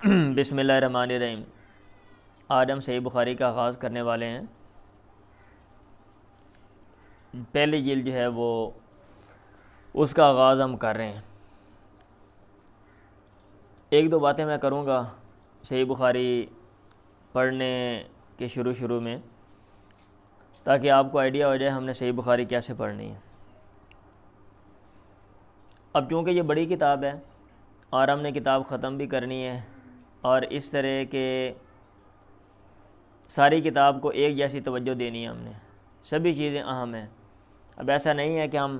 بسم اللہ الرحمن الرحیم۔ آج ہم صحیح بخاری کا آغاز کرنے والے ہیں۔ پہلی جلد جو ہے وہ اس کا آغاز ہم کر رہے ہیں۔ ایک دو باتیں میں کروں گا صحیح بخاری پڑھنے کے شروع میں، تاکہ آپ کو آئیڈیا ہو جائے ہم نے صحیح بخاری کیسے پڑھنی ہے۔ اب چونکہ یہ بڑی کتاب ہے اور ہم نے کتاب ختم بھی کرنی ہے، اور اس طرح کے ساری کتاب کو ایک جیسی توجہ دینی ہے ہم نے، سبھی چیزیں اہم ہیں۔ اب ایسا نہیں ہے کہ ہم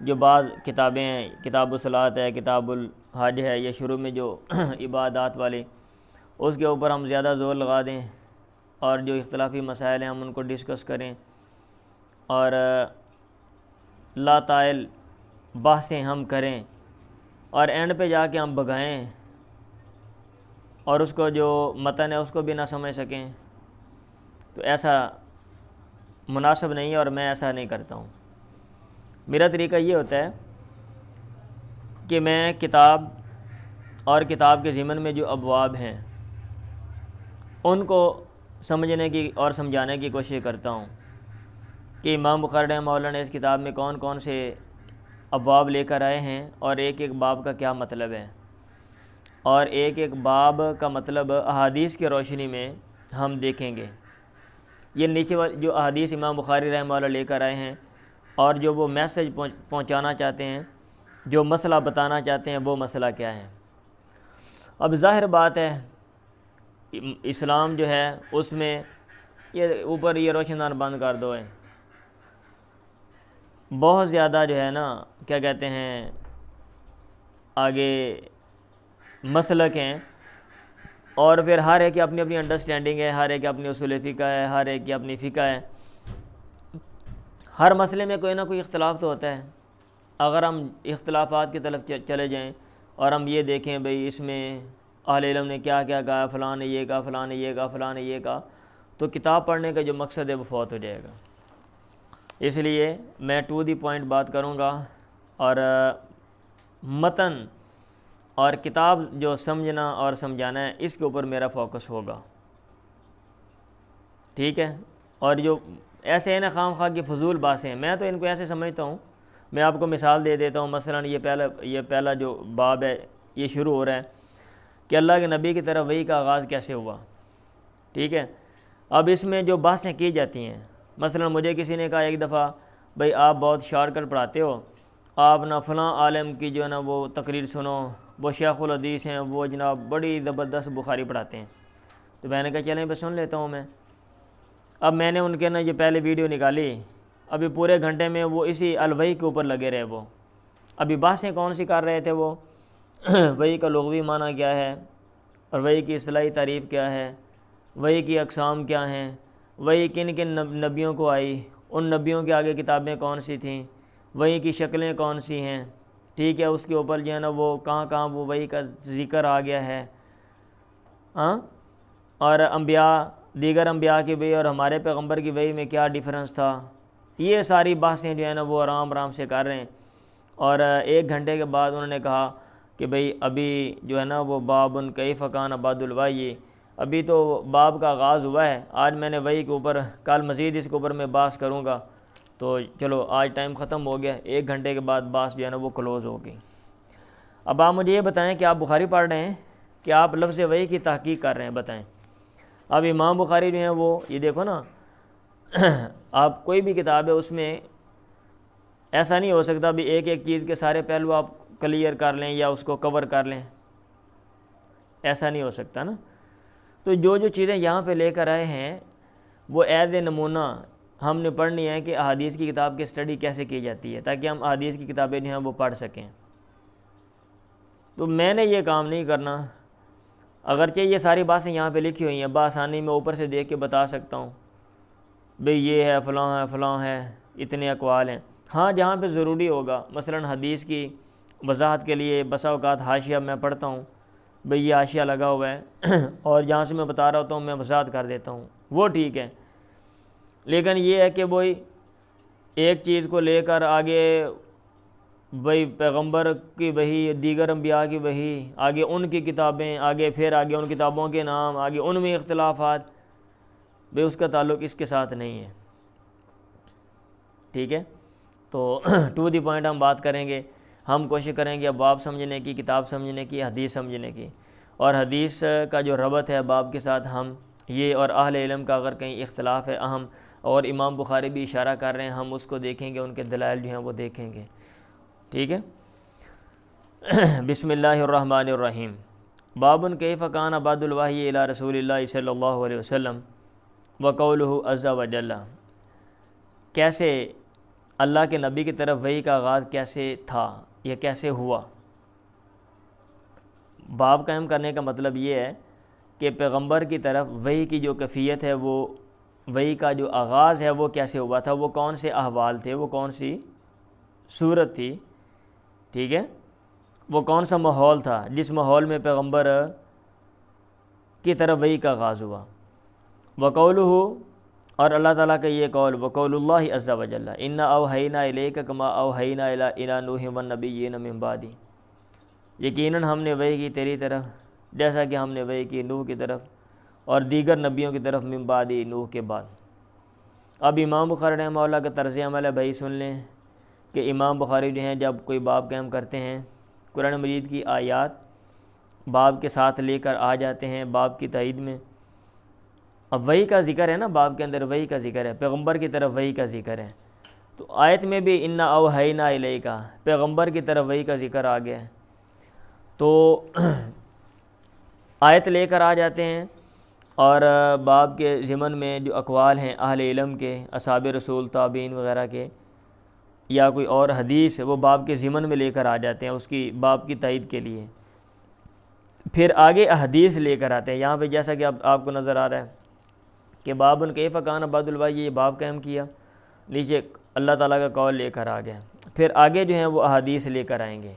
جو بعض کتابیں ہیں، کتاب الصلاۃ ہے، کتاب الحج ہے، یا شروع میں جو عبادات والی، اس کے اوپر ہم زیادہ زور لگا دیں اور جو اختلافی مسائل ہیں ہم ان کو ڈسکس کریں، اور لا طائل بحثیں ہم کریں، اور اینڈ پہ جا کے ہم بگائیں اور اس کو جو متن ہے اس کو بھی نہ سمجھ سکیں، تو ایسا مناسب نہیں ہے اور میں ایسا نہیں کرتا ہوں۔ میرا طریقہ یہ ہوتا ہے کہ میں کتاب اور کتاب کے ضمن میں جو ابواب ہیں ان کو سمجھنے کی اور سمجھانے کی کوشش کرتا ہوں کہ امام بخاری رحمہ اللہ نے اس کتاب میں کون کون سے ابواب لے کر آئے ہیں، اور ایک ایک باب کا کیا مطلب ہے، اور ایک ایک باب کا مطلب احادیث کی روشنی میں ہم دیکھیں گے۔ یہ نیچے جو احادیث امام بخاری رحمہ اللہ لے کر آئے ہیں اور جو وہ میسج پہنچانا چاہتے ہیں، جو مسئلہ بتانا چاہتے ہیں، وہ مسئلہ کیا ہے۔ اب ظاہر بات ہے اسلام جو ہے اس میں یہ اوپر یہ روشن دان بند کر دو ہے، بہت زیادہ جو ہے نا کیا کہتے ہیں آگے مسلک ہیں، اور پھر ہر ایک کی اپنی اپنی انڈرسٹینڈنگ ہے، ہر ایک کی اپنی اصول فقہ ہے، ہر ایک کی اپنی فقہ ہے۔ ہر مسئلے میں کوئی نہ کوئی اختلاف تو ہوتا ہے۔ اگر ہم اختلافات کی طرف چلے جائیں اور ہم یہ دیکھیں بھئی اس میں اہل علم نے کیا کیا کہا، فلاں نے یہ کہا، فلاں نے یہ کہا، فلاں نے یہ کہا، تو کتاب پڑھنے کا جو مقصد ہے وہ فوت ہو جائے گا۔ اس لیے میں ٹو دی پوائنٹ بات کروں گا، اور متن اور کتاب جو سمجھنا اور سمجھانا ہے اس کے اوپر میرا فوکس ہوگا، ٹھیک ہے۔ اور جو ایسے ہیں نا خام خواہ کی فضول باتیں ہیں، میں تو ان کو ایسے سمجھتا ہوں، میں آپ کو مثال دے دیتا ہوں۔ مثلا یہ پہلا جو باب ہے یہ شروع ہو رہا ہے کہ اللہ کے نبی کی طرف وحی کا آغاز کیسے ہوا، ٹھیک ہے۔ اب اس میں جو باتیں کی جاتی ہیں، مثلا مجھے کسی نے کہا ایک دفعہ بھئی آپ بہت شارٹ کٹ پڑھاتے ہو، آپ نا فلاں عالم کی جو ہے نا وہ تقریر سنو، وہ شیخ الحدیث ہیں، وہ جناب بڑی زبردست بخاری پڑھاتے ہیں۔ تو میں نے کہا چلیں بس سن لیتا ہوں میں۔ اب میں نے ان کے نا یہ پہلے ویڈیو نکالی، ابھی پورے گھنٹے میں وہ اسی الوحی کے اوپر لگے رہے۔ وہ ابھی بحثیں کون سی کر رہے تھے، وہ وحی کا لغوی معنی کیا ہے، اور وحی کی اصطلاحی تعریف کیا ہے، وحی کی اقسام کیا ہیں، وحی کن کن نبیوں کو آئی، ان نبیوں کے آگے کتابیں کون سی تھیں، وحی کی شکلیں کون سی ہیں، ٹھیک ہے۔ اس کے اوپر جو ہے نا وہ کہاں کہاں وہ وحی کا ذکر آ گیا ہے، ہاں، اور انبیاء، دیگر انبیاء کی وحی اور ہمارے پیغمبر کی وحی میں کیا ڈیفرنس تھا۔ یہ ساری بحثیں جو ہے نا وہ آرام سے کر رہے ہیں، اور ایک گھنٹے کے بعد انہوں نے کہا کہ بھئی ابھی جو ہے نا وہ باب کیف کان بعد الوحی، ابھی تو باب کا آغاز ہوا ہے، آج میں نے وحی کے اوپر، کل مزید اس کے اوپر میں بحث کروں گا۔ تو چلو آج ٹائم ختم ہو گیا، ایک گھنٹے کے بعد بحث جو ہے نا وہ کلوز ہو گئی۔ اب آپ مجھے یہ بتائیں کہ آپ بخاری پڑھ رہے ہیں کہ آپ لفظ وحی کی تحقیق کر رہے ہیں، بتائیں۔ اب امام بخاری جو ہیں وہ یہ دیکھو نا، آپ کوئی بھی کتاب ہے اس میں ایسا نہیں ہو سکتا بھی ایک ایک چیز کے سارے پہلو آپ کلیئر کر لیں یا اس کو کور کر لیں، ایسا نہیں ہو سکتا نا۔ تو جو چیزیں یہاں پہ لے کر آئے ہیں وہ ایز اے نمونہ ہم نے پڑھنی ہے کہ احادیث کی کتاب کی اسٹڈی کیسے کی جاتی ہے، تاکہ ہم احادیث کی کتابیں جو ہیں وہ پڑھ سکیں۔ تو میں نے یہ کام نہیں کرنا، اگرچہ یہ ساری باتیں یہاں پہ لکھی ہوئی ہیں، بآسانی میں اوپر سے دیکھ کے بتا سکتا ہوں بھئی یہ ہے، فلاں ہے، فلاں ہے، اتنے اقوال ہیں۔ ہاں جہاں پہ ضروری ہوگا، مثلا حدیث کی وضاحت کے لیے بسا اوقات حاشیہ میں پڑھتا ہوں، بھئی یہ حاشیہ لگا ہوا ہے اور جہاں سے میں بتا رہا ہوتا ہوں میں وضاحت کر دیتا ہوں، وہ ٹھیک ہے۔ لیکن یہ ہے کہ وہی ایک چیز کو لے کر آگے وہی پیغمبر کی وہی، دیگر انبیاء کی وہی، آگے ان کی کتابیں، آگے پھر آگے ان کتابوں کے نام، آگے ان میں اختلافات، بھئی اس کا تعلق اس کے ساتھ نہیں ہے. ٹھیک ہے، تو ٹو دی پوائنٹ ہم بات کریں گے. ہم کوشش کریں گے باب سمجھنے کی، کتاب سمجھنے کی، حدیث سمجھنے کی. اور حدیث کا جو ربط ہے باب کے ساتھ ہم یہ، اور اہل علم کا اگر کہیں اختلاف ہے اہم، اور امام بخاری بھی اشارہ کر رہے ہیں، ہم اس کو دیکھیں گے، ان کے دلائل جو ہیں وہ دیکھیں گے. ٹھیک ہے. بسم اللہ الرحمن الرحیم. باب کیف کان بعد الوحی الی رسول اللہ صلی اللہ علیہ وسلم وقولہ عز وجل. کیسے اللہ کے نبی کی طرف وحی کا آغاز کیسے تھا یا کیسے ہوا. باب قائم کرنے کا مطلب یہ ہے کہ پیغمبر کی طرف وحی کی جو کیفیت ہے، وہ وحی کا جو آغاز ہے وہ کیسے ہوا تھا، وہ کون سے احوال تھے، وہ کون سی صورت تھی. ٹھیک ہے، وہ کون سا ماحول تھا جس ماحول میں پیغمبر کی طرف وحی کا آغاز ہوا. وقولہ، اور اللہ تعالیٰ کا یہ قول، وقول اللہ عز وجل انا اوحینا الیک کما اوحینا الی نوح والنبیین من بعدہ. یقیناً ہم نے وحی کی تیری طرف جیسا کہ ہم نے وحی کی نوح کی طرف اور دیگر نبیوں کی طرف من بعد، نوح کے بعد. اب امام بخاری رحمہ اللہ کا طرز عمل ہے، بھائی سن لیں کہ امام بخاری جو ہیں جب کوئی باب قائم کرتے ہیں، قرآن مجید کی آیات باب کے ساتھ لے کر آ جاتے ہیں باب کی تائید میں. اب وحی کا ذکر ہے نا، باب کے اندر وحی کا ذکر ہے، پیغمبر کی طرف وحی کا ذکر ہے، تو آیت میں بھی انا اوحینا الیک، پیغمبر کی طرف وحی کا ذکر آ گیا ہے. تو آیت لے کر آ جاتے ہیں، اور باب کے ضمن میں جو اقوال ہیں اہل علم کے، اصحاب رسول، تابعین وغیرہ کے، یا کوئی اور حدیث، وہ باب کے ضمن میں لے کر آ جاتے ہیں اس کی باب کی تائید کے لیے. پھر آگے احادیث لے کر آتے ہیں. یہاں پہ جیسا کہ آپ کو نظر آ رہا ہے کہ باب کیف کان بعد الوحی، یہ باب قائم کیا، نیچے اللہ تعالیٰ کا قول لے کر آ گیا. پھر آگے جو ہیں وہ احادیث لے کر آئیں گے،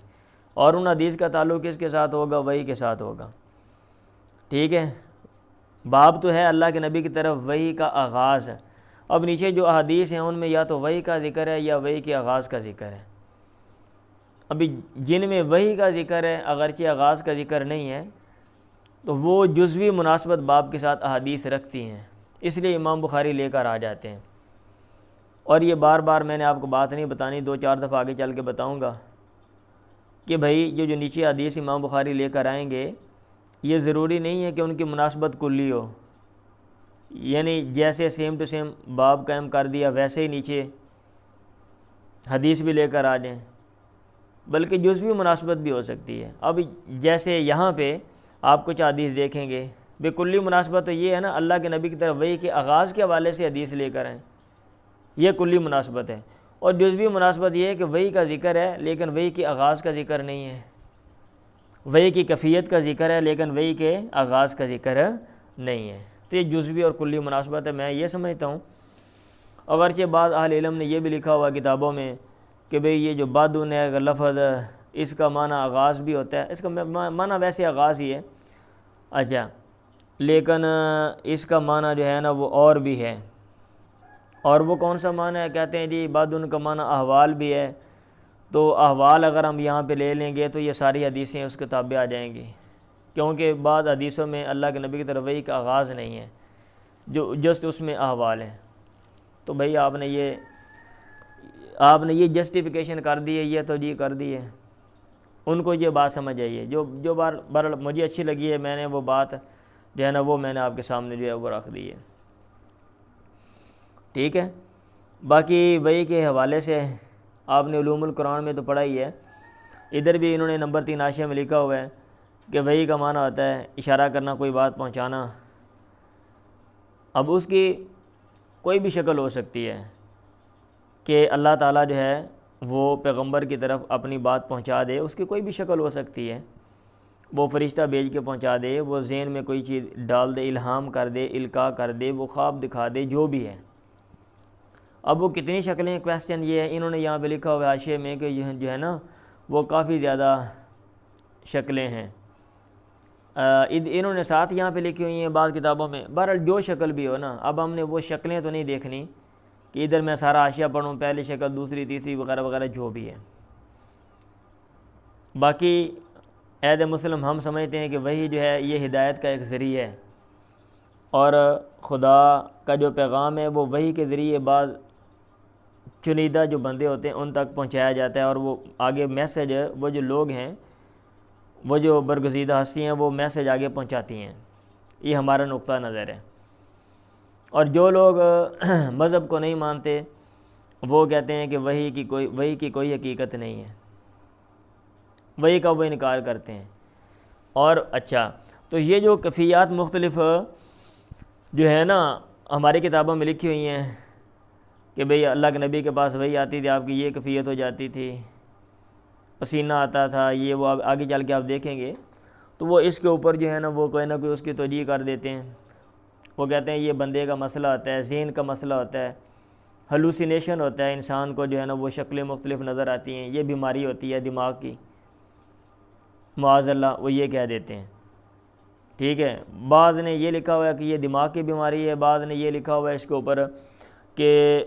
اور ان حدیث کا تعلق کس کے ساتھ ہوگا؟ وحی کے ساتھ ہوگا. ٹھیک ہے، باب تو ہے اللہ کے نبی کی طرف وحی کا آغاز ہے. اب نیچے جو احادیث ہیں ان میں یا تو وحی کا ذکر ہے یا وحی کے آغاز کا ذکر ہے. ابھی جن میں وحی کا ذکر ہے اگرچہ آغاز کا ذکر نہیں ہے، تو وہ جزوی مناسبت باب کے ساتھ احادیث رکھتی ہیں، اس لیے امام بخاری لے کر آ جاتے ہیں. اور یہ بار بار میں نے آپ کو بات نہیں بتانی، 2-4 دفعہ آگے چل کے بتاؤں گا کہ بھائی جو نیچے حدیث امام بخاری لے کر آئیں گے، یہ ضروری نہیں ہے کہ ان کی مناسبت کلی ہو، یعنی جیسے سیم ٹو سیم باب قائم کر دیا ویسے ہی نیچے حدیث بھی لے کر آ جائیں، بلکہ جزوی مناسبت بھی ہو سکتی ہے. اب جیسے یہاں پہ آپ کچھ حدیث دیکھیں گے، بے کلی مناسبت تو یہ ہے نا، اللہ کے نبی کی طرف وحی کے آغاز کے حوالے سے حدیث لے کر آئیں، یہ کلی مناسبت ہے. اور جزوی مناسبت یہ ہے کہ وحی کا ذکر ہے لیکن وحی کے آغاز کا ذکر نہیں ہے، وحی کی کیفیت کا ذکر ہے لیکن وحی کے آغاز کا ذکر نہیں ہے. تو یہ جزوی اور کلی مناسبت ہے. میں یہ سمجھتا ہوں، اگرچہ بعض اہل علم نے یہ بھی لکھا ہوا کتابوں میں کہ بھئی یہ جو بعدن ہے اگر لفظ، اس کا معنی آغاز بھی ہوتا ہے، اس کا معنی ویسے آغاز ہی ہے، اچھا، لیکن اس کا معنی جو ہے نا وہ اور بھی ہے. اور وہ کون سا معنی ہے؟ کہتے ہیں جی بعدن کا معنی احوال بھی ہے. تو احوال اگر ہم یہاں پہ لے لیں گے تو یہ ساری حدیثیں اس کے تابع آ جائیں گی، کیونکہ بعض حدیثوں میں اللہ کے نبی کی طرف وحی کا آغاز نہیں ہے، جو جسٹ اس میں احوال ہیں. تو بھئی آپ نے یہ جسٹیفیکیشن کر دی ہے، یہ توجیہ کر دی ہے. ان کو یہ بات سمجھ آئی ہے، جو بار مجھے اچھی لگی ہے، میں نے وہ بات جو ہے نا وہ میں نے آپ کے سامنے جو ہے وہ رکھ دی ہے. ٹھیک ہے. باقی وحی کے حوالے سے آپ نے علوم القرآن میں تو پڑھا ہی ہے، ادھر بھی انہوں نے نمبر 3 حاشیہ میں لکھا ہوا ہے کہ وحی کا معنی ہوتا ہے اشارہ کرنا، کوئی بات پہنچانا. اب اس کی کوئی بھی شکل ہو سکتی ہے کہ اللہ تعالیٰ جو ہے وہ پیغمبر کی طرف اپنی بات پہنچا دے، اس کی کوئی بھی شکل ہو سکتی ہے. وہ فرشتہ بھیج کے پہنچا دے، وہ ذہن میں کوئی چیز ڈال دے، الہام کر دے، القاء کر دے، وہ خواب دکھا دے، جو بھی ہے. اب وہ کتنی شکلیں، کویسچن یہ ہے، انہوں نے یہاں پہ لکھا ہوا ہے حاشیے میں کہ جو ہے نا وہ کافی زیادہ شکلیں ہیں. انہوں نے ساتھ یہاں پہ لکھی ہوئی ہیں بعض کتابوں میں. بہرحال جو شکل بھی ہو نا، اب ہم نے وہ شکلیں تو نہیں دیکھنی کہ ادھر میں سارا حاشیہ پڑھوں، پہلی شکل، دوسری، تیسری وغیرہ وغیرہ، جو بھی ہے. باقی عہد مسلم ہم سمجھتے ہیں کہ وہی جو ہے یہ ہدایت کا ایک ذریعہ ہے، اور خدا کا جو پیغام ہے وہ وہی کے ذریعے بعض چنیدہ جو بندے ہوتے ہیں ان تک پہنچایا جاتا ہے، اور وہ آگے میسج وہ جو لوگ ہیں، وہ جو برگزیدہ ہستی ہیں، وہ میسج آگے پہنچاتی ہیں۔ یہ ہمارا نقطہ نظر ہے۔ اور جو لوگ مذہب کو نہیں مانتے وہ کہتے ہیں کہ وہی کی کوئی حقیقت نہیں ہے، وہی کا وہ انکار کرتے ہیں۔ اور اچھا، تو یہ جو کیفیات مختلف جو ہے نا ہماری کتابوں میں لکھی ہوئی ہیں کہ بھئی اللہ کے نبی کے پاس وہی آتی تھی، آپ کی یہ کیفیت ہو جاتی تھی، پسینہ آتا تھا، یہ وہ آگے چل کے آپ دیکھیں گے، تو وہ اس کے اوپر جو ہے نا وہ کوئی نہ کوئی اس کی توجیہ کر دیتے ہیں۔ وہ کہتے ہیں یہ بندے کا مسئلہ ہوتا ہے، ذہن کا مسئلہ ہوتا ہے، ہلوسینیشن ہوتا ہے، انسان کو جو ہے نا وہ شکلیں مختلف نظر آتی ہیں، یہ بیماری ہوتی ہے دماغ کی، معاذ اللہ وہ یہ کہہ دیتے ہیں۔ ٹھیک ہے، بعض نے یہ لکھا ہوا ہے کہ یہ دماغ کی بیماری ہے، بعض نے یہ لکھا ہوا ہے اس کے اوپر کہ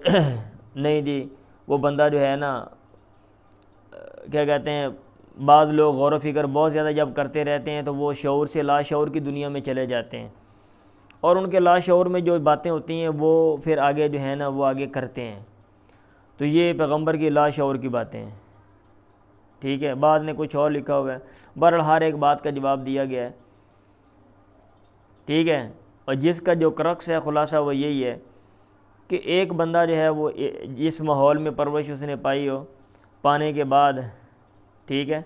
نہیں جی وہ بندہ جو ہے نا کیا کہتے ہیں، بعض لوگ غور و فکر بہت زیادہ جب کرتے رہتے ہیں تو وہ شعور سے لاشعور کی دنیا میں چلے جاتے ہیں، اور ان کے لاشعور میں جو باتیں ہوتی ہیں وہ پھر آگے جو ہے نا وہ آگے کرتے ہیں، تو یہ پیغمبر کی لاشعور کی باتیں ہیں۔ ٹھیک ہے، بعض نے کچھ اور لکھا ہوا ہے، بہرحال ہر ایک بات کا جواب دیا گیا ہے۔ ٹھیک ہے، اور جس کا جو کرکس ہے خلاصہ وہ یہی ہے کہ ایک بندہ جو ہے وہ جس ماحول میں پرورش اس نے پائی ہو، پانے کے بعد ٹھیک ہے،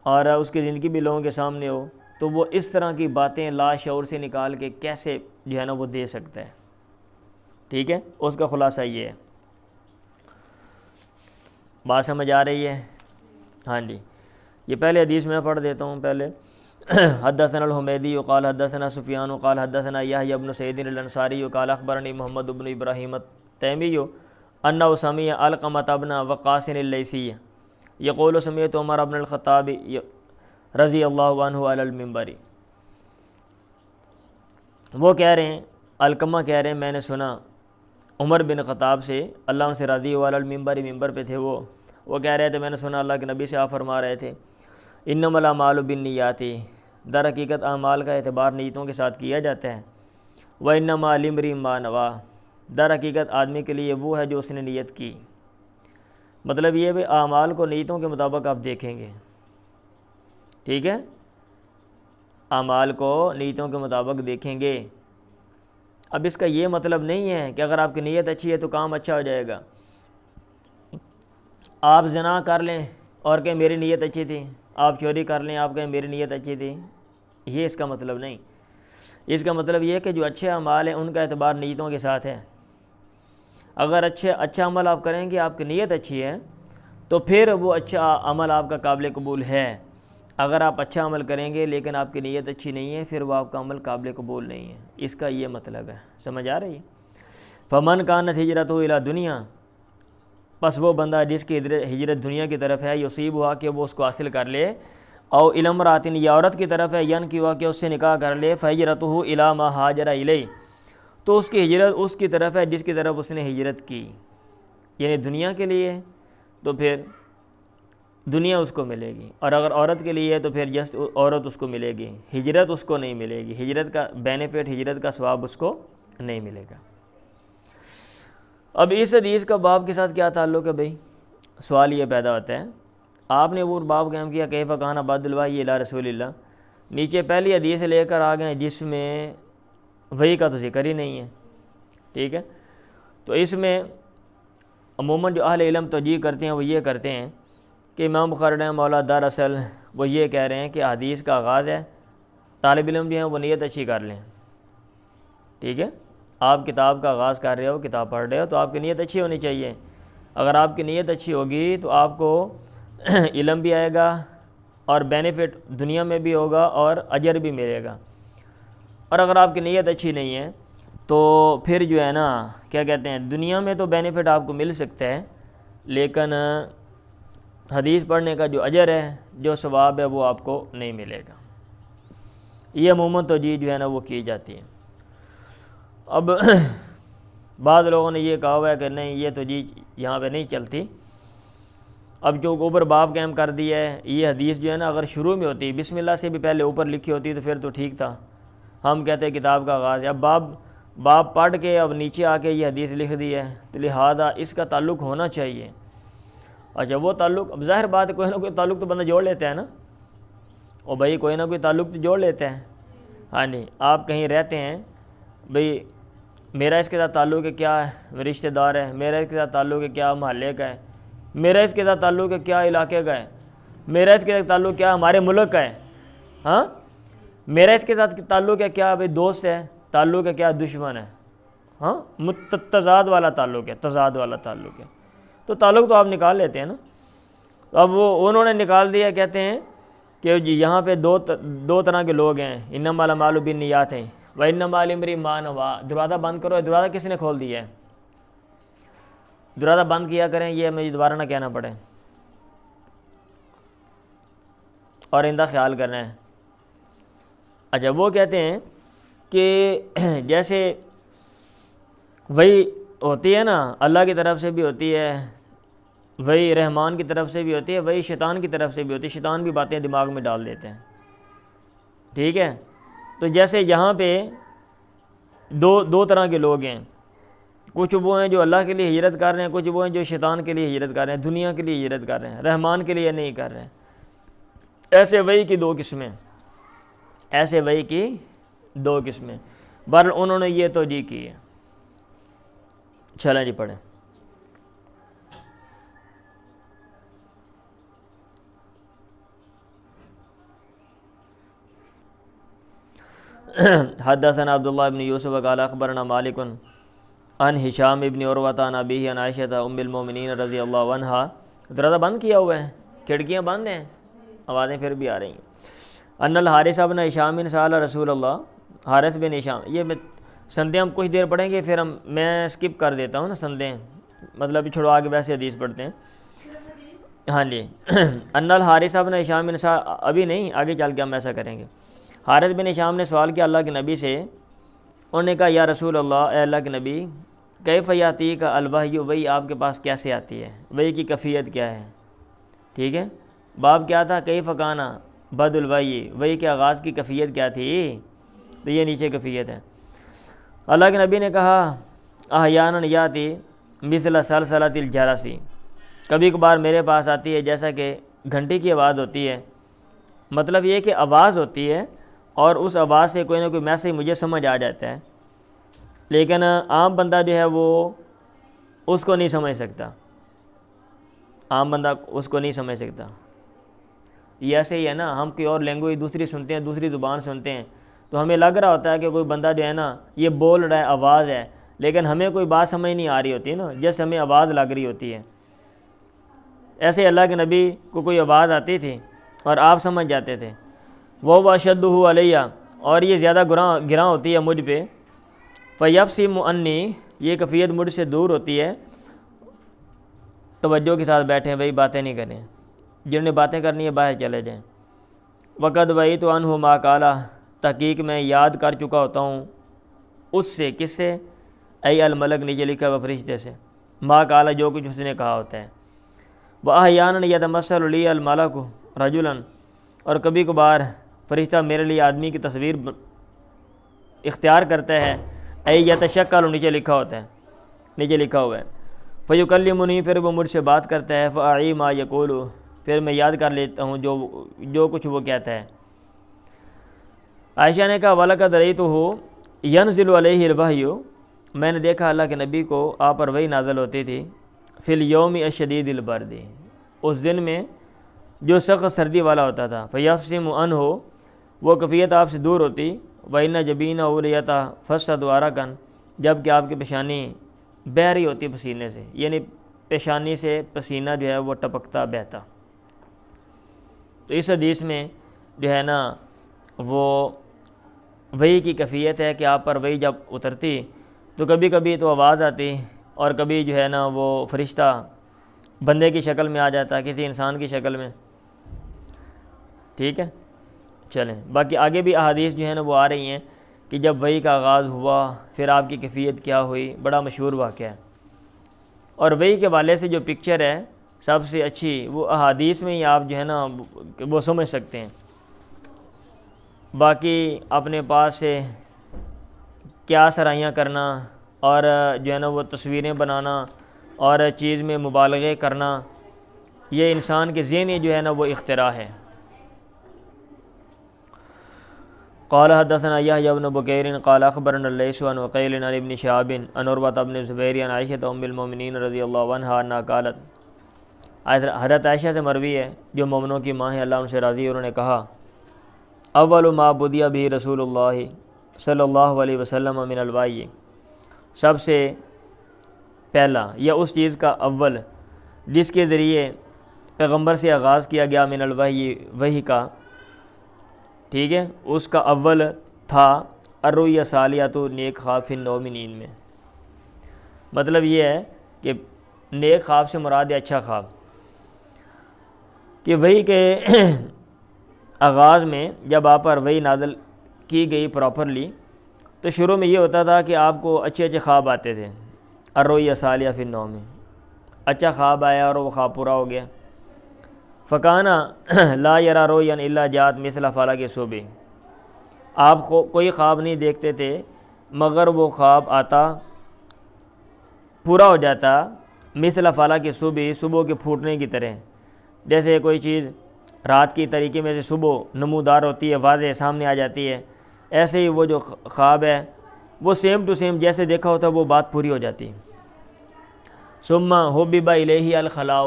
اور اس کی زندگی بھی لوگوں کے سامنے ہو، تو وہ اس طرح کی باتیں لاشعور سے نکال کے کیسے جو ہے نا وہ دے سکتا ہے۔ ٹھیک ہے، اس کا خلاصہ یہ ہے۔ بات سمجھ آ رہی ہے؟ ہاں جی، یہ پہلے حدیث میں پڑھ دیتا ہوں پہلے۔ حدثنا الحمیدی قال حدثنا سفیان قال حدثنا یحیی بن سعید الانصاری قال اخبرنی محمد بن ابراہیم التیمی انہ سمع علقمۃ بن وقاص اللیثی یقول سمعت عمر بن الخطاب رضی اللہ عنہ علی المنبر۔ وہ کہہ رہے ہیں، علقمہ کہہ رہے ہیں میں نے سنا عمر بن خطاب سے، اللہ ان سے راضی ہو، علی المنبر، ممبر پہ تھے وہ کہہ رہے تھے میں نے سنا اللہ کے نبی سے آپ فرما رہے تھے انما الاعمال بالنیات، در حقیقت اعمال کا اعتبار نیتوں کے ساتھ کیا جاتا ہے، وانما لامرئ ما نوی، در حقیقت آدمی کے لیے وہ ہے جو اس نے نیت کی۔ مطلب یہ بھی اعمال کو نیتوں کے مطابق آپ دیکھیں گے۔ ٹھیک ہے، اعمال کو نیتوں کے مطابق دیکھیں گے۔ اب اس کا یہ مطلب نہیں ہے کہ اگر آپ کی نیت اچھی ہے تو کام اچھا ہو جائے گا۔ آپ زنا کر لیں اور کہیں میری نیت اچھی تھی، آپ چوری کر لیں آپ کہیں میری نیت اچھی تھی، یہ اس کا مطلب نہیں۔ اس کا مطلب یہ ہے کہ جو اچھے اعمال ہیں ان کا اعتبار نیتوں کے ساتھ ہے۔ اگر اچھا عمل آپ کریں گے، آپ کی نیت اچھی ہے تو پھر وہ اچھا عمل آپ کا قابل قبول ہے۔ اگر آپ اچھا عمل کریں گے لیکن آپ کی نیت اچھی نہیں ہے، پھر وہ آپ کا عمل قابل قبول نہیں ہے۔ اس کا یہ مطلب ہے، سمجھ آ رہی ہے؟ فمن کانت ہجرتہ الی دنیا، بس وہ بندہ جس کی ہجرت دنیا کی طرف ہے، یصیب ہوا کہ وہ اس کو حاصل کر لے، او الی امرأۃ، یا عورت کی طرف ہے، ین کی ہوا کہ اس سے نکاح کر لے، فہجرتہ الی ما ہاجر الیہ، تو اس کی ہجرت اس کی طرف ہے جس کی طرف اس نے ہجرت کی، یعنی دنیا کے لیے تو پھر دنیا اس کو ملے گی، اور اگر عورت کے لیے تو پھر جسٹ عورت اس کو ملے گی، ہجرت اس کو نہیں ملے گی، ہجرت کا بینیفٹ، ہجرت کا ثواب اس کو نہیں ملے گا۔ اب اس حدیث کا باب کے ساتھ کیا تعلق ہے بھائی؟ سوال یہ پیدا ہوتا ہے، آپ نے وہ باب قائم کیا کیف کان بعد الوحی الی رسول اللہ، نیچے پہلی حدیث لے کر آ گئے جس میں وحی کا تو ذکر ہی نہیں ہے۔ ٹھیک ہے، تو اس میں عموماً جو اہل علم توجیہ کرتے ہیں وہ یہ کرتے ہیں کہ امام بخاری رحمہ اللہ دراصل وہ یہ کہہ رہے ہیں کہ حدیث کا آغاز ہے، طالب علم جو ہیں وہ نیت اچھی کر لیں۔ ٹھیک ہے، آپ کتاب کا آغاز کر رہے ہو، کتاب پڑھ رہے ہو تو آپ کی نیت اچھی ہونی چاہیے۔ اگر آپ کی نیت اچھی ہوگی تو آپ کو علم بھی آئے گا اور بینیفٹ دنیا میں بھی ہوگا اور اجر بھی ملے گا۔ اور اگر آپ کی نیت اچھی نہیں ہے تو پھر جو ہے نا کیا کہتے ہیں، دنیا میں تو بینیفٹ آپ کو مل سکتا ہے لیکن حدیث پڑھنے کا جو اجر ہے، جو ثواب ہے، وہ آپ کو نہیں ملے گا۔ یہ عموماً توجیہ جو ہے نا وہ کی جاتی ہے۔ اب بعض لوگوں نے یہ کہا ہوا ہے کہ نہیں یہ توجیہ یہاں پہ نہیں چلتی، اب جو اوپر باب قائم کر دیا ہے، یہ حدیث جو ہے نا اگر شروع میں ہوتی بسم اللہ سے بھی پہلے اوپر لکھی ہوتی تو پھر تو ٹھیک تھا، ہم کہتے ہیں کتاب کا آغاز ہے۔ اب باب پڑھ کے اب نیچے آ کے یہ حدیث لکھ دی ہے، تو لہٰذا اس کا تعلق ہونا چاہیے۔ اچھا وہ تعلق، اب ظاہر بات ہے کوئی نہ کوئی تعلق تو بندہ جوڑ لیتا ہے نا، اور بھائی کوئی نہ کوئی تعلق تو جوڑ لیتا ہے۔ ہاں جی، آپ کہیں رہتے ہیں، بھئی میرا اس کے ساتھ تعلق ہے کیا ہے، رشتہ دار ہے، میرا اس کے ساتھ تعلق ہے کیا محلے کا ہے، میرا اس کے ساتھ تعلق ہے کیا علاقے کا ہے، میرا اس کے ساتھ تعلق کیا ہمارے ملک کا ہے، ہاں میرا اس کے ساتھ تعلق ہے کیا بھئی دوست ہے، تعلق ہے کیا دشمن ہے، ہاں تضاد والا تعلق ہے، تضاد والا تعلق ہے، تو تعلق تو آپ نکال لیتے ہیں نا۔ اب وہ انہوں نے نکال دیا، کہتے ہیں کہ جی یہاں پہ دو طرح کے لوگ ہیں، انما الاعمال بالنیات ہیں وانما لامرئ ما نویٰ۔ دروازہ بند کرو، دروازہ کس نے کھول دیا ہے؟ دروازہ بند کیا کریں، یہ مجھے دوبارہ نہ کہنا پڑے، اور آئندہ خیال کرنا ہے۔ اچھا وہ کہتے ہیں کہ جیسے وہی ہوتی ہے نا، اللہ کی طرف سے بھی ہوتی ہے، وہی رحمان کی طرف سے بھی ہوتی ہے، وہی شیطان کی طرف سے بھی ہوتی ہے، شیطان بھی باتیں دماغ میں ڈال دیتے ہیں، ٹھیک ہے۔ تو جیسے یہاں پہ دو طرح کے لوگ ہیں، کچھ وہ ہیں جو اللہ کے لیے ہجرت کر رہے ہیں، کچھ وہ ہیں جو شیطان کے لیے ہجرت کر رہے ہیں، دنیا کے لیے ہجرت کر رہے ہیں، رحمان کے لیے نہیں کر رہے ہیں۔ ایسے وہی کی دو قسمیں، ایسے وہی کی دو قسمیں، بہرحال انہوں نے یہ توجیہ کی ہے۔ چلیں جی پڑھیں۔ حدثنا عبداللہ بن یوسف قال اخبرنا مالک عن ہشام ابن عروہ عن ابیہ عن عائشہ ام المؤمنین رضی اللہ عنہا۔ دروازہ بند کیا ہوا ہے، کھڑکیاں بند ہیں، آوازیں پھر بھی آ رہی ہیں۔ ان الحارث بن ہشام سأل رسول اللہ، حارث بن ہشام، یہ سندیں ہم کچھ دیر پڑھیں گے، پھر میں سکپ کر دیتا ہوں نا سندیں، مطلب چھڑوا کے ویسے حدیث پڑھتے ہیں۔ ہاں جی، ان الحارث بن ہشام ابھی نہیں، آگے چل کے ہم ایسا کریں گے۔ حارث بن ہشام نے سوال کیا اللہ کے نبی سے، انہوں نے کہا یا رسول اللہ، اے اللہ کے نبی، کیف یاتیک الوحی، وہی آپ کے پاس کیسے آتی ہے، وہی کی کیفیت کیا ہے، ٹھیک ہے۔ باب کیا تھا، کیف کان بد الوحی، وہی کے آغاز کی کیفیت کیا تھی، تو یہ نیچے کیفیت ہے۔ اللہ کے نبی نے کہا احیانا یاتی مثل سلسلۃ الجرس، کبھی کبھار میرے پاس آتی ہے جیسا کہ گھنٹی کی آواز ہوتی ہے، مطلب یہ کہ آواز ہوتی ہے اور اس آواز سے کوئی نہ کوئی میسیج مجھے سمجھ آ جاتا ہے، لیکن عام بندہ جو ہے وہ اس کو نہیں سمجھ سکتا، عام بندہ اس کو نہیں سمجھ سکتا۔ یہ ایسے ہی ہے نا، ہم کوئی اور لینگویج دوسری سنتے ہیں، دوسری زبان سنتے ہیں، تو ہمیں لگ رہا ہوتا ہے کہ کوئی بندہ جو ہے نا یہ بول رہا ہے، آواز ہے، لیکن ہمیں کوئی بات سمجھ نہیں آ رہی ہوتی نا، جیسے ہمیں آواز لگ رہی ہوتی ہے۔ ایسے اللہ کے نبی کو کوئی آواز آتی تھی اور آپ سمجھ جاتے تھے۔ وہ اشدہ علیہ، اور یہ زیادہ گراں ہوتی ہے مجھ پہ، فیفصم عنی، یہ کیفیت مجھ سے دور ہوتی ہے۔ توجہ کے ساتھ بیٹھیں بھائی، باتیں نہیں کریں، جنہوں نے باتیں کرنی ہے باہر چلے جائیں۔ وقد وعیت عنہ ما قال، تحقیق میں یاد کر چکا ہوتا ہوں اس سے، کس سے، ای الملک، نیچے لکھا ہوا فرشتے سے، ما قال، جو کچھ اس نے کہا ہوتا ہے۔ واحیانا یتمثل لی الملک رجلا، اور کبھی کبھار فرشتہ میرے لیے آدمی کی تصویر اختیار کرتا ہے، ای یتشکل، نیچے لکھا ہوتا ہے، نیچے لکھا ہوا ہے، فیکلمنی، پھر وہ مجھ سے بات کرتا ہے، فاعی ما یقول، پھر میں یاد کر لیتا ہوں جو کچھ وہ کہتا ہے۔ عائشہ نے کہا وَلَقَدْ رَأَيْتُهُ يَنزِلُ عَلَيْهِ الْوَحْيُ، میں نے دیکھا اللہ کے نبی کو آپ پر وحی نازل ہوتی تھی، فی الیوم الشدید البرد، اس دن میں جو سخت سردی والا ہوتا تھا، فیفصم عنہ، وہ کیفیت آپ سے دور ہوتی، وَإِنَّ جَبِینَهُ لِيَتَفَسَّدُ عَرَقًا، جب کہ آپ کی پیشانی بہہ رہی ہوتی پسینے سے، یعنی پیشانی سے پسینہ جو ہے وہ ٹپکتا بہتا۔ تو اس حدیث میں جو ہے نا وہ وحی کی کیفیت ہے کہ آپ پر وحی جب اترتی تو کبھی کبھی تو آواز آتی، اور کبھی جو ہے نا وہ فرشتہ بندے کی شکل میں آ جاتا، کسی انسان کی شکل میں، ٹھیک ہے۔ چلیں باقی آگے بھی احادیث جو ہے نا وہ آ رہی ہیں کہ جب وحی کا آغاز ہوا پھر آپ کی کیفیت کیا ہوئی، بڑا مشہور واقعہ ہے۔ اور وحی کے حوالے سے جو پکچر ہے سب سے اچھی وہ احادیث میں ہی آپ جو ہے نا وہ سمجھ سکتے ہیں۔ باقی اپنے پاس سے کیا سرائیاں کرنا اور جو ہے نا وہ تصویریں بنانا اور چیز میں مبالغے کرنا، یہ انسان کے ذہنی جو ہے نا وہ اختراع ہے۔ قال حدثنا يحيى بن بكير قال اخبرنا الليث عن وقيل عن ابن شهاب عن عروة بن الزبير عن عائشة ام المؤمنين رضی اللہ عنہا انها قالت، حضرت عائشہ سے مروی ہے جو مومنوں کی ماں ہیں، اللہ ان سے راضی، انہوں نے کہا اول ما بدیا بھی رسول اللہ صلی اللہ علیہ وسلم من الوحی، سب سے پہلا یا اس چیز کا اول جس کے ذریعے پیغمبر سے آغاز کیا گیا من الوحی، وحی کا، ٹھیک ہے، اس کا اول تھا الرؤیا صالحۃ، نیک خواب فی النوم، نیند میں۔ مطلب یہ ہے کہ نیک خواب سے مراد ہے اچھا خواب، کہ وحی کے آغاز میں جب آپ پر وحی نازل کی گئی پراپرلی، تو شروع میں یہ ہوتا تھا کہ آپ کو اچھے اچھے خواب آتے تھے، الرؤیا صالحۃ فی النوم، اچھا خواب آیا اور وہ خواب پورا ہو گیا۔ فکانا لا یرا رؤیا الا جاءت مثل فلق الصبح، آپ کوئی خواب نہیں دیکھتے تھے مگر وہ خواب آتا، پورا ہو جاتا، مثل فلق الصبح، صبح کے پھوٹنے کی طرح، جیسے کوئی چیز رات کی طریقے میں سے صبح نمودار ہوتی ہے، واضح سامنے آ جاتی ہے، ایسے ہی وہ جو خواب ہے وہ سیم ٹو سیم جیسے دیکھا ہوتا ہے وہ بات پوری ہو جاتی ہے۔ ثم حبب الیہ الخلاء،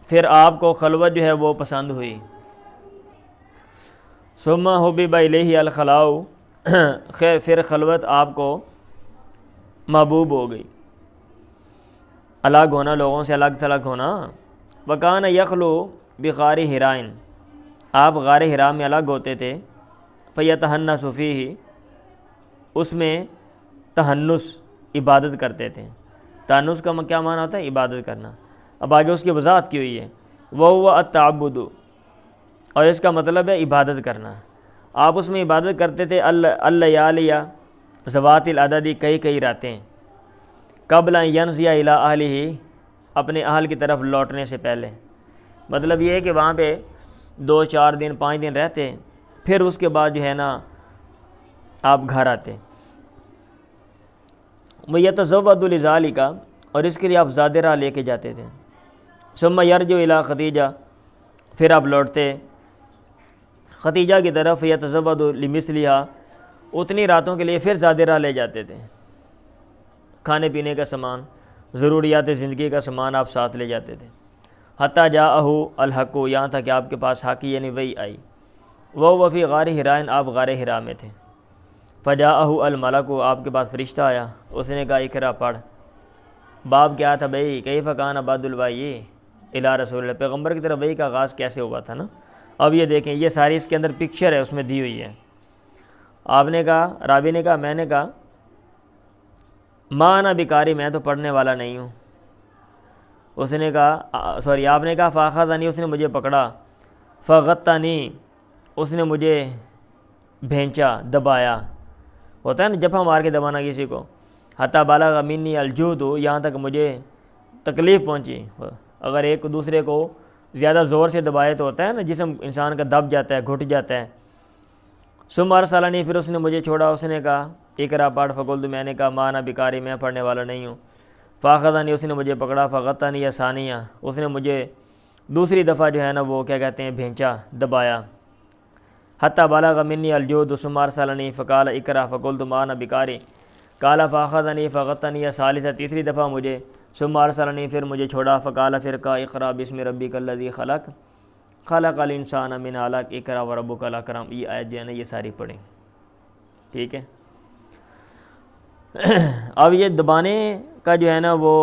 پھر آپ کو خلوت جو ہے وہ پسند ہوئی۔ ثم حبب الیہ الخلاء، پھر خلوت آپ کو محبوب ہو گئی، الگ ہونا، لوگوں سے الگ تھلگ ہونا۔ وکان یخلو بغار حراء، آپ غار حراء میں الگ ہوتے تھے، فیتحنس فیہ، اس میں تحنس عبادت کرتے تھے۔ تحنس کا کیا معنی ہوتا ہے؟ عبادت کرنا۔ اب آگے اس کی وضاحت کی ہوئی ہے، وہو التعبد، اور اس کا مطلب ہے عبادت کرنا۔ آپ اس میں عبادت کرتے تھے اللیالیہ، ذوات العدد، کئی کئی راتیں، قبل ان ینزی الی اہلہ، اپنے اہل کی طرف لوٹنے سے پہلے۔ مطلب یہ ہے کہ وہاں پہ 2 4 دن 5 دن رہتے، پھر اس کے بعد جو ہے نا آپ گھر آتے۔ وَيَتَزَوَّدُ لِذَلِكَ، اور اس کے لیے آپ زیادہ راہ لے کے جاتے تھے۔ ثم یرجع الی خدیجہ، پھر آپ لوٹتے خدیجہ کی طرف، یتزود لمثلھا، اتنی راتوں کے لیے پھر زیادہ راہ لے جاتے تھے، کھانے پینے کا سامان، ضروریات زندگی کا سامان آپ ساتھ لے جاتے تھے۔ حتیٰ جاءہ الحق، یہاں تک کہ آپ کے پاس حق یعنی وہی آئی۔ وہ فی غار حراء، آپ غار حراء میں تھے۔ فجاءہ الملک، آپ کے پاس فرشتہ آیا، اس نے کہا اقرا، پڑھ۔ باب کیا تھا بھائی؟ کیف کان بعد الوحی الی رسول اللہ، پیغمبر کی طرف وحی کا آغاز کیسے ہوا تھا نا۔ اب یہ دیکھیں، یہ ساری اس کے اندر پکچر ہے، اس میں دی ہوئی ہے۔ آپ نے کہا، راوی نے کہا، میں نے کہا ما انا بقاری، میں تو پڑھنے والا نہیں ہوں۔ اس نے کہا آپ نے کہا فاخذنی، اس نے مجھے پکڑا، فغطنی، اس نے مجھے بھینچا، دبایا، ہوتا ہے نا جبھا مار کے دبانا کسی کو۔ حتی بلغ منی الجہد، یہاں تک مجھے تکلیف پہنچی۔ اگر ایک دوسرے کو زیادہ زور سے دبائے تو ہوتا ہے نا جسم انسان کا دب جاتا ہے، گھٹ جاتا ہے۔ ثم ارسلنی، پھر اس نے مجھے چھوڑا، اس نے کہا اقرا، پڑھ۔ فقلت، میں نے کہا ما انا بقاری، میں پڑھنے والا نہیں ہوں۔ فاخذنی، اس نے مجھے پکڑا، فغطنی ثانیہ، اس نے مجھے دوسری دفعہ جو ہے نا وہ کیا کہتے ہیں بھینچا، دبایا۔ حتی بلغ منی الجہد ثم ارسلنی فقال اقرا، فقلت ما انا بقاری، قال فاخذنی فغطنی ثالثہ، تیسری دفعہ مجھے، ثم ارسلنی، پھر مجھے چھوڑا، فقال، پھر کہا اقرا بسم ربک الذی خلق، خلق الانسان من علق، اقرا وربک الاکرم۔ یہ آیت جو ہے نا یہ ساری پڑھیں، ٹھیک ہے۔ اب یہ دبانے کا جو ہے نا وہ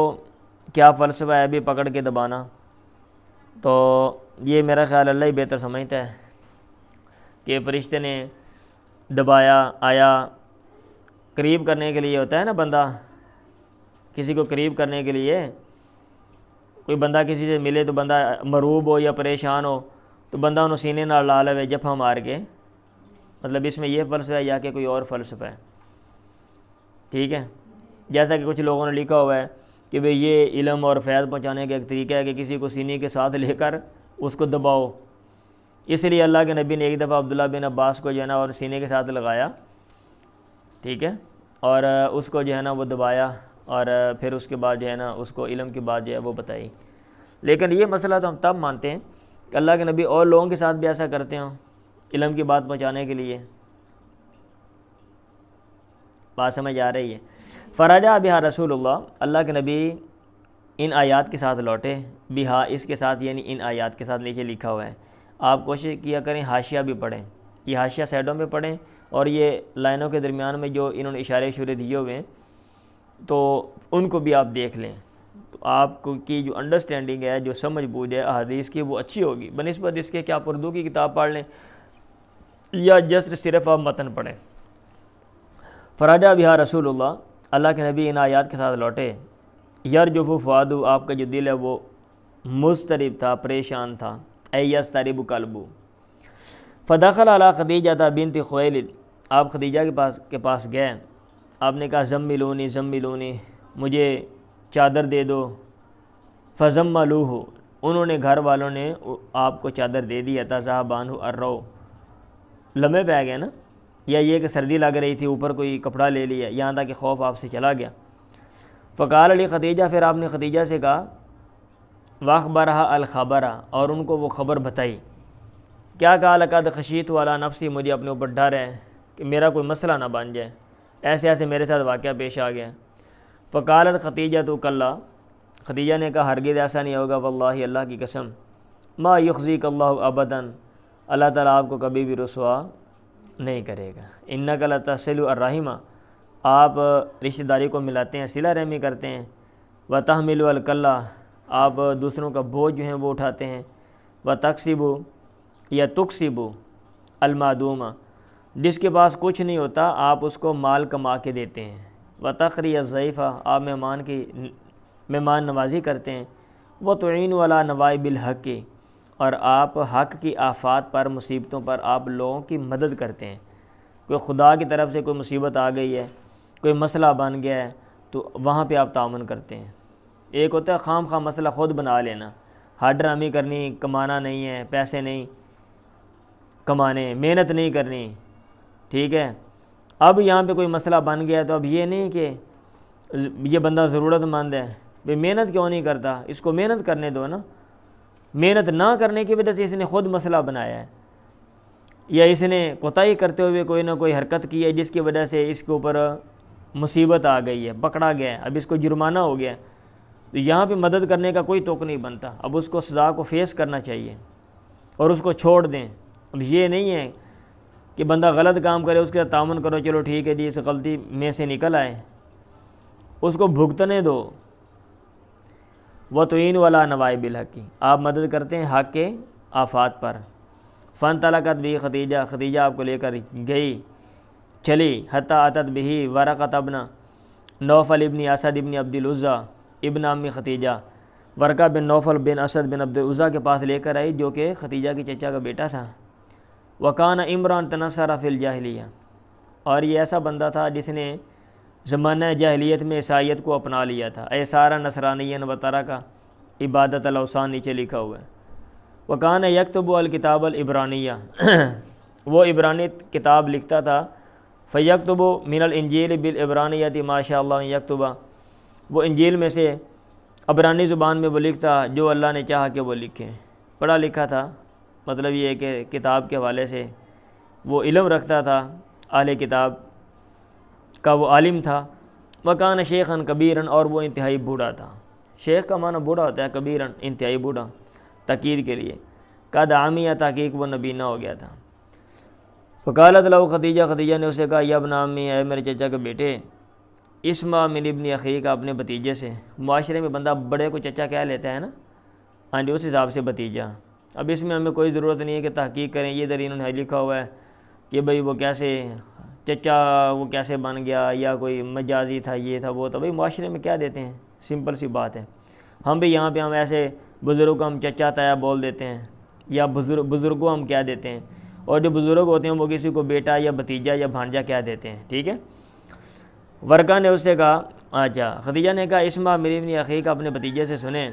کیا فلسفہ ہے، ابھی پکڑ کے دبانا، تو یہ میرا خیال اللہ ہی بہتر سمجھتا ہے کہ فرشتے نے دبایا، آیا، قریب کرنے کے لیے ہوتا ہے نا، بندہ کسی کو قریب کرنے کے لیے، کوئی بندہ کسی سے ملے تو بندہ مروب ہو یا پریشان ہو تو بندہ انہوں سینے نہ لا لے جفا مار کے، مطلب اس میں یہ فلسفہ ہے یا کہ کوئی اور فلسفہ ہے، ٹھیک ہے۔ جیسا کہ کچھ لوگوں نے لکھا ہوا ہے کہ بھئی یہ علم اور فیض پہنچانے کا ایک طریقہ ہے کہ کسی کو سینے کے ساتھ لے کر اس کو دباؤ. اس لیے اللہ کے نبی نے ایک دفعہ عبداللہ بن عباس کو جو ہے نا اور سینے کے ساتھ لگایا, ٹھیک ہے, اور اس کو جو ہے نا وہ دبایا, اور پھر اس کے بعد جو ہے نا اس کو علم کی بات جو ہے وہ بتائی. لیکن یہ مسئلہ تو ہم تب مانتے ہیں کہ اللہ کے نبی اور لوگوں کے ساتھ بھی ایسا کرتے ہوں علم کی بات پہنچانے کے لیے. بات سمجھ آ رہی ہے؟ فرجع بہا رسول اللہ, اللہ کے نبی ان آیات کے ساتھ لوٹے, بہا اس کے ساتھ یعنی ان آیات کے ساتھ, نیچے لکھا ہوا ہے. آپ کوشش کیا کریں حاشیہ بھی پڑھیں, یہ حاشیہ سائڈوں میں پڑھیں, اور یہ لائنوں کے درمیان میں جو انہوں نے اشارے شورے دیے ہوئے ہیں تو ان کو بھی آپ دیکھ لیں, تو آپ کو کی جو انڈرسٹینڈنگ ہے, جو سمجھ بوجھ ہے احادیث کی, وہ اچھی ہوگی بنسبت اس کے کہ آپ اردو کی کتاب پڑھ لیں یا جسٹ صرف آپ متن پڑھیں. فرجع بہا رسول اللہ, اللہ کے نبی ان آیات کے ساتھ لوٹے. یرجف فؤادہ, آپ کا جو دل ہے وہ مضطرب تھا, پریشان تھا. اے یضطرب قلبہ. فدخل علی خدیجہ بنت خویلد, آپ خدیجہ کے پاس گئے, آپ نے کہا زملونی زملونی, مجھے چادر دے دو. فزملوہ, انہوں نے گھر والوں نے آپ کو چادر دے دی. تذهب عنہ الرو, لمحے پہ گئے نا, یا یہ کہ سردی لگ رہی تھی, اوپر کوئی کپڑا لے لیا, یہاں تک کہ خوف آپ سے چلا گیا. فقال علی خدیجہ, پھر آپ نے خدیجہ سے کہا, واخبرہا الخبر, اور ان کو وہ خبر بتائی. کیا کہا؟ لقد خشیت علی نفسی, مجھے اپنے اوپر ڈر ہے کہ میرا کوئی مسئلہ نہ بن جائے, ایسے ایسے میرے ساتھ واقعہ پیش آ گیا. فقالت خدیجہ تو کلا, خدیجہ نے کہا ہرگز ایسا نہیں ہوگا, واللہ اللہ کی قسم, ما یخزیک اللہ ابدا, اللہ تعالیٰ آپ کو کبھی بھی رسوا نہیں کرے گا. انک لتصل الرحم, آپ رشتہ داری کو ملاتے ہیں, صلہ رحمی کرتے ہیں. وتحمل الکلہ, آپ دوسروں کا بوجھ جو ہیں وہ اٹھاتے ہیں. وتکسب یا تکسب المعدوم, جس کے پاس کچھ نہیں ہوتا آپ اس کو مال کما کے دیتے ہیں. وتقری الضیف, آپ مہمان نوازی کرتے ہیں. وتعین علی نوائب الحق, اور آپ حق کی آفات پر, مصیبتوں پر آپ لوگوں کی مدد کرتے ہیں. کوئی خدا کی طرف سے کوئی مصیبت آ گئی ہے, کوئی مسئلہ بن گیا ہے, تو وہاں پہ آپ تعاون کرتے ہیں. ایک ہوتا ہے خام خواہ مسئلہ خود بنا لینا, ہر ڈرامی کرنی, کمانا نہیں ہے, پیسے نہیں کمانے, محنت نہیں کرنی, ٹھیک ہے. اب یہاں پہ کوئی مسئلہ بن گیا تو اب یہ نہیں کہ یہ بندہ ضرورت مند ہے, بھئی محنت کیوں نہیں کرتا, اس کو محنت کرنے دو نا. محنت نہ کرنے کی وجہ سے اس نے خود مسئلہ بنایا ہے, یا اس نے کوتاہی کرتے ہوئے کوئی نہ کوئی حرکت کی ہے جس کی وجہ سے اس کے اوپر مصیبت آ گئی ہے, پکڑا گیا ہے, اب اس کو جرمانہ ہو گیا. تو یہاں پہ مدد کرنے کا کوئی توق نہیں بنتا, اب اس کو سزا کو فیس کرنا چاہیے اور اس کو چھوڑ دیں. اب یہ نہیں ہے کہ بندہ غلط کام کرے اس کے ساتھ تعاون کرو, چلو ٹھیک ہے جی اس غلطی میں سے نکل آئے, اس کو بھگتنے دو. وتعین علی نوائب الحق, آپ مدد کرتے ہیں حق کے آفات پر. فانطلقت بھی خدیجہ, خدیجہ آپ کو لے کر گئی, چلی. حتی اتت بھی ورقۃ ابن نوفل ابن اسد ابن عبد العزیٰ ابن امی خدیجہ, ورقہ بن نوفل بن اسد بن عبد العزیٰ کے پاس لے کر آئی, جو کہ خدیجہ کی چچا کا بیٹا تھا. وکان عمران تنصر فی الجاہلیہ, اور یہ ایسا بندہ تھا جس نے زمانہ جاہلیت میں عیسائیت کو اپنا لیا تھا. اے سارا نصرانین و ترک عبادت الاوثان, نیچے لکھا ہوا ہے. وکان یکتب الکتاب العبرانیہ, وہ عبرانی کتاب لکھتا تھا. فیکتب من الانجیل بالعبرانیۃ ما شاء اللہ یکتب, وہ انجیل میں سے عبرانی زبان میں وہ لکھتا جو اللہ نے چاہا کہ وہ لکھے. پڑھا لکھا تھا, مطلب یہ ہے کہ کتاب کے حوالے سے وہ علم رکھتا تھا, اہل کتاب کا وہ عالم تھا. وکان شیخاً کبیراً, اور وہ انتہائی بوڑھا تھا. شیخ کا معنی بوڑھا ہوتا ہے, کبیراً انتہائی بوڑھا, تاکید کے لیے. قد عامیہ, تحقیق وہ نبینہ ہو گیا تھا. فقالت لہو خدیجہ, خدیجہ نے اسے کہا یا ابن عمی, اے میرے چچا کے بیٹے, اسما من ابن اخیک, اپنے بھتیجے سے. معاشرے میں بندہ بڑے کو چچا کہہ لیتا ہے نا, ہاں جی, اس حساب سے بھتیجا. اب اس میں ہمیں کوئی ضرورت نہیں ہے کہ تحقیق کریں. یہ ادھر انہوں نے لکھا ہوا ہے کہ بھئی وہ کیسے چچا وہ کیسے بن گیا, یا کوئی مجازی تھا, یہ تھا وہ تھا. بھئی معاشرے میں کیا دیتے ہیں, سمپل سی بات ہے. ہم بھی یہاں پہ ہم ایسے بزرگوں کو ہم چچا تایا بول دیتے ہیں, یا بزرگوں ہم کیا دیتے ہیں, اور جو بزرگ ہوتے ہیں وہ کسی کو بیٹا یا بھتیجا یا بھانجا کیا دیتے ہیں, ٹھیک ہے. ورقہ نے اس سے کہا اچھا، خدیجہ نے کہا اسمع میری ابن اخی کا، اپنے بھتیجے سے سنیں۔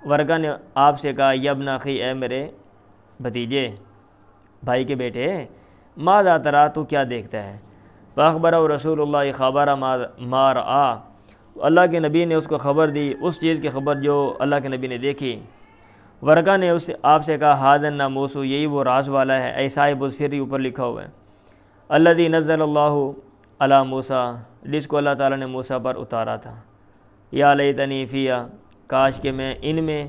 ورقہ نے آپ سے کہا یا ابن اخی، اے میرے بھتیجے، بھائی کے بیٹے، ماذا ترا، تو کیا دیکھتا ہے؟ فاخبرہ رسول اللہ خبر ما رآ، اللہ کے نبی نے اس کو خبر دی اس چیز کی خبر جو اللہ کے نبی نے دیکھی۔ ورقہ نے آپ سے کہا ھذا الناموس، یہی وہ راز والا ہے، اے صاحب السر، اوپر لکھا ہوا ہے، الذی نزل اللہ علی موسیٰ، جس کو اللہ تعالیٰ نے موسیٰ پر اتارا تھا۔ یا لیتنی فیہا، کاش کہ میں ان میں،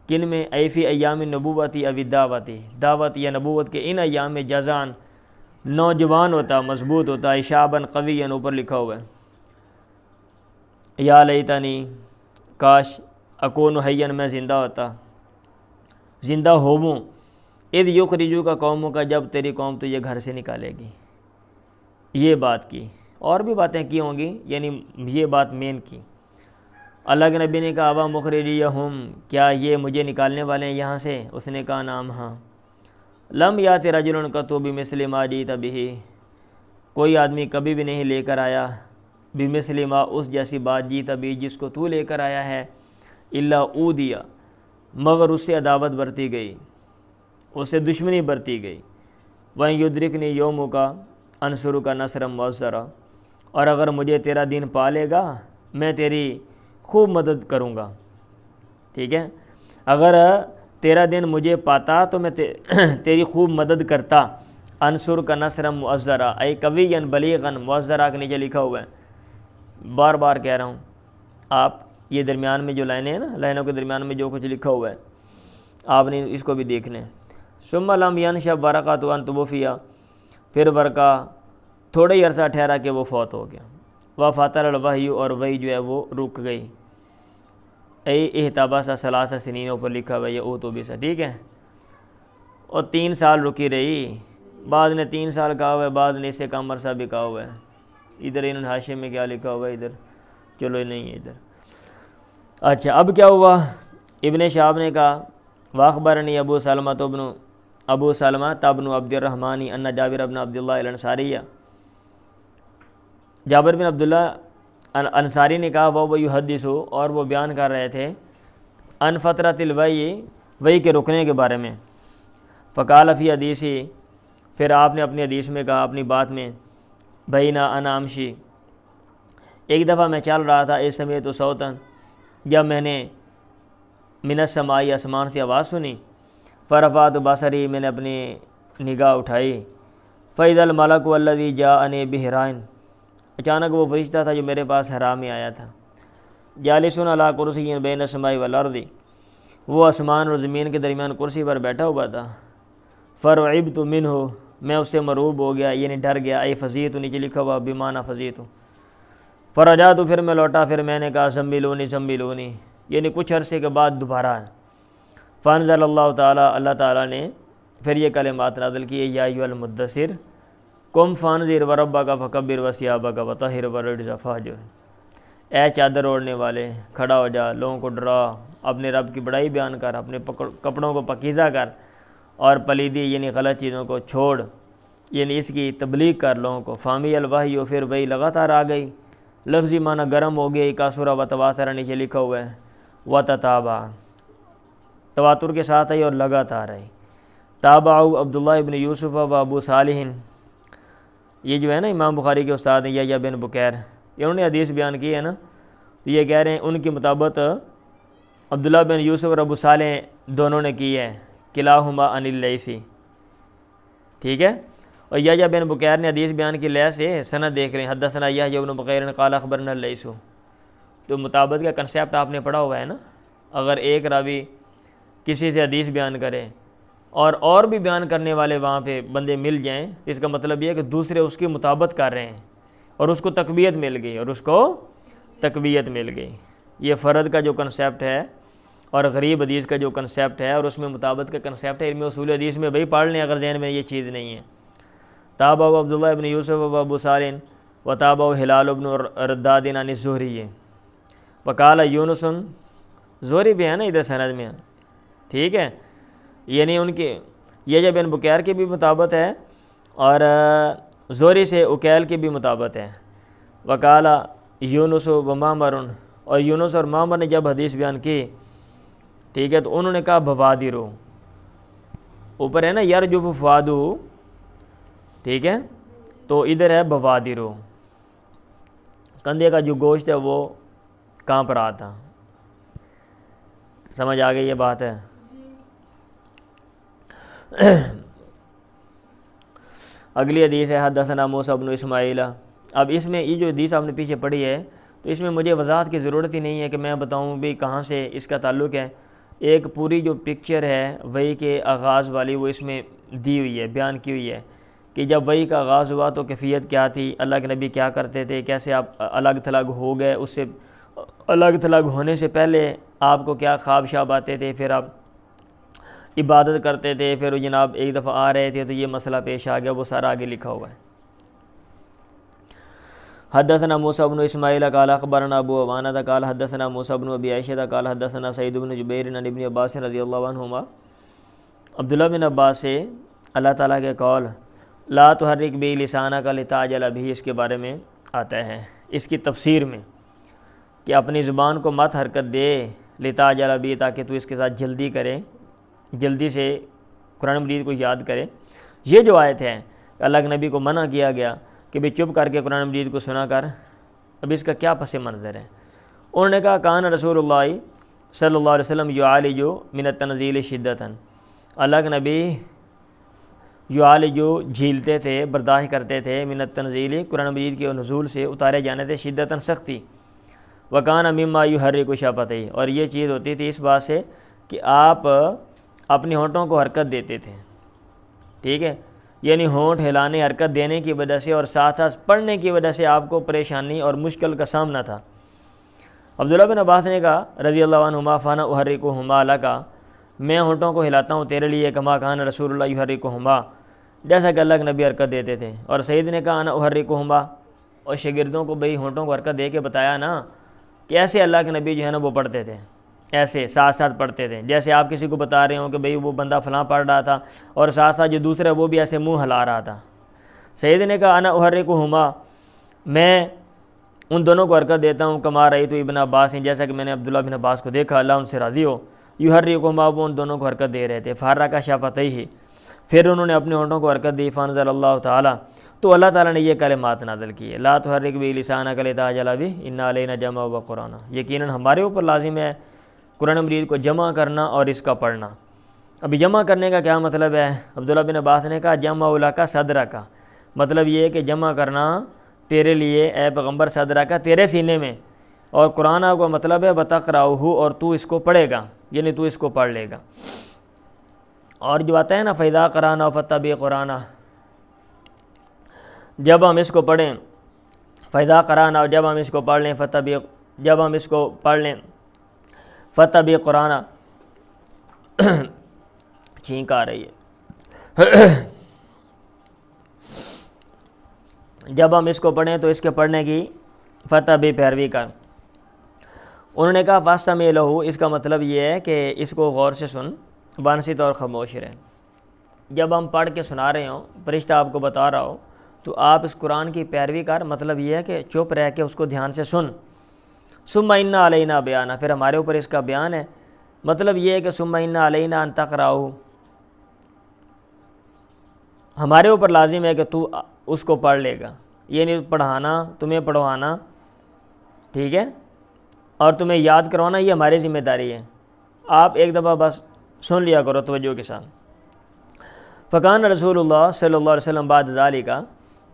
کن میں، ای فی ایام نبوتی او دعوتی، دعوت یا نبوت کے ان ایام میں جزان، نوجوان ہوتا، مضبوط ہوتا، شابن قویا، اوپر لکھا ہوا ہے۔ یا لیتنی، کاش، اکون حیاً، میں زندہ ہوتا، زندہ ہووں، اذ یخرجوک قومک، جب تیری قوم تجھے گھر سے نکالے گی۔ یہ بات کی، اور بھی باتیں کی ہوں گی، یعنی یہ بات مین کی۔ اللہ کے نبی نے کہا ابا مخرجیہم، کیا یہ مجھے نکالنے والے ہیں یہاں سے؟ اس نے کہا نام، ہاں۔ لم یات رجل قط بمثل ما جئت بہ، کوئی آدمی کبھی بھی نہیں لے کر آیا، بمثل ما، اس جیسی بات، جئت بہ، جس کو تو لے کر آیا ہے، الا اودی، مگر اس سے عداوت برتی گئی، اس سے دشمنی برتی گئی۔ وَإِن يُدْرِكْنِي يَوْمُكَ أَنْصُرُكَ نَصْرًا مُؤَزَّرًا، اور اگر مجھے تیرا دین پا لے گا، میں تیری خوب مدد کروں گا، ٹھیک ہے؟ اگر تیرا دین مجھے پاتا تو میں تیری خوب مدد کرتا۔ انصر کا نصرا مؤزرا، اے قویا بلیغا، مؤزرا کے نیچے لکھا ہوا ہے، بار بار کہہ رہا ہوں، آپ یہ درمیان میں جو لائنیں ہیں نا، لائنوں کے درمیان میں جو کچھ لکھا ہوا ہے آپ نے اس کو بھی دیکھنا ہے۔ ثم لم ينشب ورقۃ ان توفی، پھر ورقہ تھوڑا ہی عرصہ ٹھہرا کہ وہ فوت ہو گیا۔ وفتر الوحی، اور وحی جو ہے وہ رک گئی۔ اے احتبس ثلاث سنین، اوپر لکھا ہوا ہے یہ اوتو بھی سا، ٹھیک ہے؟ اور 3 سال رکی رہی، بعد نے 3 سال کہا ہوا ہے، بعد نے اس سے کم عرصہ بھی کہا ہوا ہے۔ ادھر انہوں نے حاشیے میں کیا لکھا ہوا ہے، ادھر چلو نہیں ہے ادھر۔ اچھا، اب کیا ہوا؟ ابن شہاب نے کہا واخبرنی ابو سلمہ بن عبد الرحمن ان جابر بن عبداللہ الانصاری، جابر بن عبداللہ انصاری نے کہا وہ یحدث، اور وہ بیان کر رہے تھے، ان فترۃ الوحی، وحی کے رکنے کے بارے میں۔ فقال فی حدیثی، پھر آپ نے اپنی حدیث میں کہا، اپنی بات میں، بینا انا امشی، ایک دفعہ میں چل رہا تھا، اس سمیت صوتاً، جب میں نے من السماء، آسمان سے آواز سنی، فرفعت بصری، میں نے اپنی نگاہ اٹھائی، فاذا الملک الذی جاءنی بحرائن، اچانک وہ فرشتہ تھا جو میرے پاس حرا میں آیا تھا، جالسٌ علی کرسی بین السماء والارض، وہ آسمان اور زمین کے درمیان کرسی پر بیٹھا ہوا تھا۔ فرعبت منہ، میں اس سے مرعوب ہو گیا، یعنی ڈر گیا، اے فزیت، نیچے لکھا ہوا بمعنی فزیت۔ فرجعت، پھر میں لوٹا، پھر میں نے کہا زملونی، یعنی کچھ عرصے کے بعد دوبارہ۔ فانزل اللہ تعالیٰ، اللہ تعالیٰ نے پھر یہ کلمات نازل کیے، یا ایھا المدثر قم فانذر وربک فکبر وثیابک وطہر والرجز فہجر، اے چادر اوڑھنے والے، کھڑا ہو جا، لوگوں کو ڈرا، اپنے رب کی بڑائی بیان کر، اپنے کپڑوں کو پاکیزہ کر، اور پلیدی یعنی غلط چیزوں کو چھوڑ، یعنی اس کی تبلیغ کر لوگوں کو۔ فامی الوحی، پھر وہی لگاتار آ گئی، لفظی معنی گرم ہو گئی، کاسورہ و تواتر، نیچے لکھا ہوا ہے، وتتابع، تواتر کے ساتھ آئی اور لگاتار آئی۔ تابعو عبداللہ ابن یوسف و ابو صالح، یہ جو ہے نا امام بخاری کے استاد ہیں، یحییٰ بن بکیر، انہوں نے حدیث بیان کی ہے نا، تو یہ کہہ رہے ہیں ان کی مطابق عبداللہ بن یوسف اور ابو صالح دونوں نے کی ہے، کلاہما عن اللیثی، ٹھیک ہے؟ اور یحییٰ بن بکیر نے حدیث بیان کی لیث سے سند دیکھ رہے ہیں، حدثنا یحییٰ بن بکیر قال اخبرنا اللیث، تو مطابق کا کنسیپٹ آپ نے پڑھا ہوا ہے نا، اگر ایک راوی کسی سے حدیث بیان کرے اور بھی بیان کرنے والے وہاں پہ بندے مل جائیں، اس کا مطلب یہ ہے کہ دوسرے اس کی مطابقت کر رہے ہیں، اور اس کو تقویت مل گئی، یہ فرد کا جو کنسیپٹ ہے اور غریب حدیث کا جو کنسیپٹ ہے، اور اس میں مطابقت کا کنسیپٹ ہے، علم اصول حدیث میں بھائی پڑھ لیں اگر ذہن میں یہ چیز نہیں ہے۔ تابعہ عبداللہ ابن یوسف و ابو صالح و تابعہ ہلال ابن رداد عن الزہری، وقال یونس، زہری بھی ہے نا ادھر سند میں، ٹھیک ہے؟ یعنی ان کے یحییٰ بن بکیر کی بھی مطابقت ہے، اور زہری سے اکیل کی بھی مطابقت ہے۔ وقال یونس و معمر، اور یونس اور معمر نے جب حدیث بیان کی، ٹھیک ہے، تو انہوں نے کہا بوادرو، اوپر ہے نا یرجف فؤادہ، ٹھیک ہے، تو ادھر ہے بوادرو، کندھے کا جو گوشت ہے وہ کانپ رہا تھا۔ سمجھ آ گئی یہ بات ہے؟ اگلی حدیث ہے حدثنا موسیٰ بن اسماعیل۔ اب اس میں یہ جو حدیث آپ نے پیچھے پڑھی ہے، تو اس میں مجھے وضاحت کی ضرورت ہی نہیں ہے کہ میں بتاؤں بھی کہاں سے اس کا تعلق ہے۔ ایک پوری جو پکچر ہے وحی کے آغاز والی وہ اس میں دی ہوئی ہے، بیان کی ہوئی ہے کہ جب وحی کا آغاز ہوا تو کیفیت کیا تھی، اللہ کے نبی کیا کرتے تھے، کیسے آپ الگ تھلگ ہو گئے، اس سے الگ تھلگ ہونے سے پہلے آپ کو کیا خواب شاب آتے تھے، پھر آپ عبادت کرتے تھے، پھر جناب ایک دفعہ آ رہے تھے تو یہ مسئلہ پیش آ گیا، وہ سارا آگے لکھا ہوا ہے۔ حدثنا موسیٰ بن اسماعیل قال اخبرنا ابو عوانہ قال حدثنا موسیٰ بن ابی عائشہ قال حدثنا سعید بن جبیر عن ابن عباس رضی اللہ عنہما، عبداللہ بن عباس سے اللہ تعالیٰ کے قول لا تحرک بہ لسانک لتعجل بہ، اس کے بارے میں آتا ہے، اس کی تفسیر میں کہ اپنی زبان کو مت حرکت دے لتعجل بہ، تاکہ تو اس کے ساتھ جلدی کرے، جلدی سے قرآن مجید کو یاد کرے۔ یہ جو آیت ہے اللہ کے نبی کو منع کیا گیا کہ بھی چپ کر کے قرآن مجید کو سنا کر، اب اس کا کیا پس منظر ہے؟ انہوں نے کہا کان رسول اللہ صلی اللہ علیہ وسلم یعالج من التنزیل شدتاً، اللہ کے نبی یعالج جھیلتے تھے، برداشت کرتے تھے، من التنزیل قرآن مجید کے نزول سے اتارے جانے سے، شدتاً سختی، وکان مما یحرک شفتیہ، اور یہ چیز ہوتی تھی اس بات سے کہ آپ اپنی ہونٹوں کو حرکت دیتے تھے، ٹھیک ہے، یعنی ہونٹ ہلانے حرکت دینے کی وجہ سے اور ساتھ ساتھ پڑھنے کی وجہ سے آپ کو پریشانی اور مشکل کا سامنا تھا۔ عبداللہ بن عباس نے کہا رضی اللہ عنہما فانا احرکہما لک، میں ہونٹوں کو ہلاتا ہوں تیرے لیے، کما کان رسول اللہ یحرکہما، جیسا کہ اللہ کے نبی حرکت دیتے تھے۔ اور سعید نے کہا انا احرکہما، اور شاگردوں کو بھئی ہونٹوں کو حرکت دے کے بتایا نا کہ ایسے اللہ کے نبی جو ہے نا وہ پڑھتے تھے، ایسے ساتھ ساتھ پڑھتے تھے، جیسے آپ کسی کو بتا رہے ہوں کہ بھئی وہ بندہ فلاں پڑھ رہا تھا اور ساتھ ساتھ جو دوسرا وہ بھی ایسے منہ ہلا رہا تھا۔ سعید نے کہا انا احرکہما، میں ان دونوں کو حرکت دیتا ہوں، کما رأیت ابن عباس، جیسا کہ میں نے عبداللہ بن عباس کو دیکھا، اللہ ان سے راضی ہو، یحرکہما، وہ ان دونوں کو حرکت دے رہے تھے، فحرک شفتیہ، پھر انہوں نے اپنے ہونٹوں کو حرکت دی، فانزل اللہ تعالیٰ، تو اللہ تعالیٰ نے یہ کلمات نازل کیے، لا تحرک بہ لسانک لتعجل بہ ان علینا جمعہ وقرآن، یقیناً ہمارے اوپر لازم ہے قرآن مجید کو جمع کرنا اور اس کا پڑھنا۔ ابھی جمع کرنے کا کیا مطلب ہے؟ عبداللہ بن عباس نے کہا جمع لک صدرک، مطلب یہ ہے کہ جمع کرنا تیرے لیے اے پیغمبر صدرک، تیرے سینے میں، اور قرآن کا مطلب ہے وتقرأہ، اور تو اس کو پڑھے گا، یعنی تو اس کو پڑھ لے گا۔ اور جو آتا ہے نا فإذا قرأناه فاتبع قرآنہ، جب ہم اس کو پڑھیں، فإذا قرأناه، جب ہم اس کو پڑھ لیں، جب ہم اس کو پڑھ لیں، فتبع قرآن، چھینک آ رہی ہے، جب ہم اس کو پڑھیں تو اس کے پڑھنے کی فتبع، پیروی کر۔ انہوں نے کہا فاستمع لہ، اس کا مطلب یہ ہے کہ اس کو غور سے سن، بانصت اور خاموش رہیں۔ جب ہم پڑھ کے سنا رہے ہوں، فرشتہ آپ کو بتا رہا ہو، تو آپ اس قرآن کی پیروی کر، مطلب یہ ہے کہ چپ رہ کے اس کو دھیان سے سن۔ ثم ان علینا بیانہ، پھر ہمارے اوپر اس کا بیان ہے، مطلب یہ ہے کہ ثم ان علینا ان تقرأہ، ہمارے اوپر لازم ہے کہ تو اس کو پڑھ لے گا، یعنی پڑھانا، تمہیں پڑھوانا، ٹھیک ہے، اور تمہیں یاد کروانا یہ ہماری ذمہ داری ہے، آپ ایک دفعہ بس سن لیا کرو توجہ کے ساتھ۔ فکان رسول اللہ صلی اللہ علیہ وسلم بعد ذالک،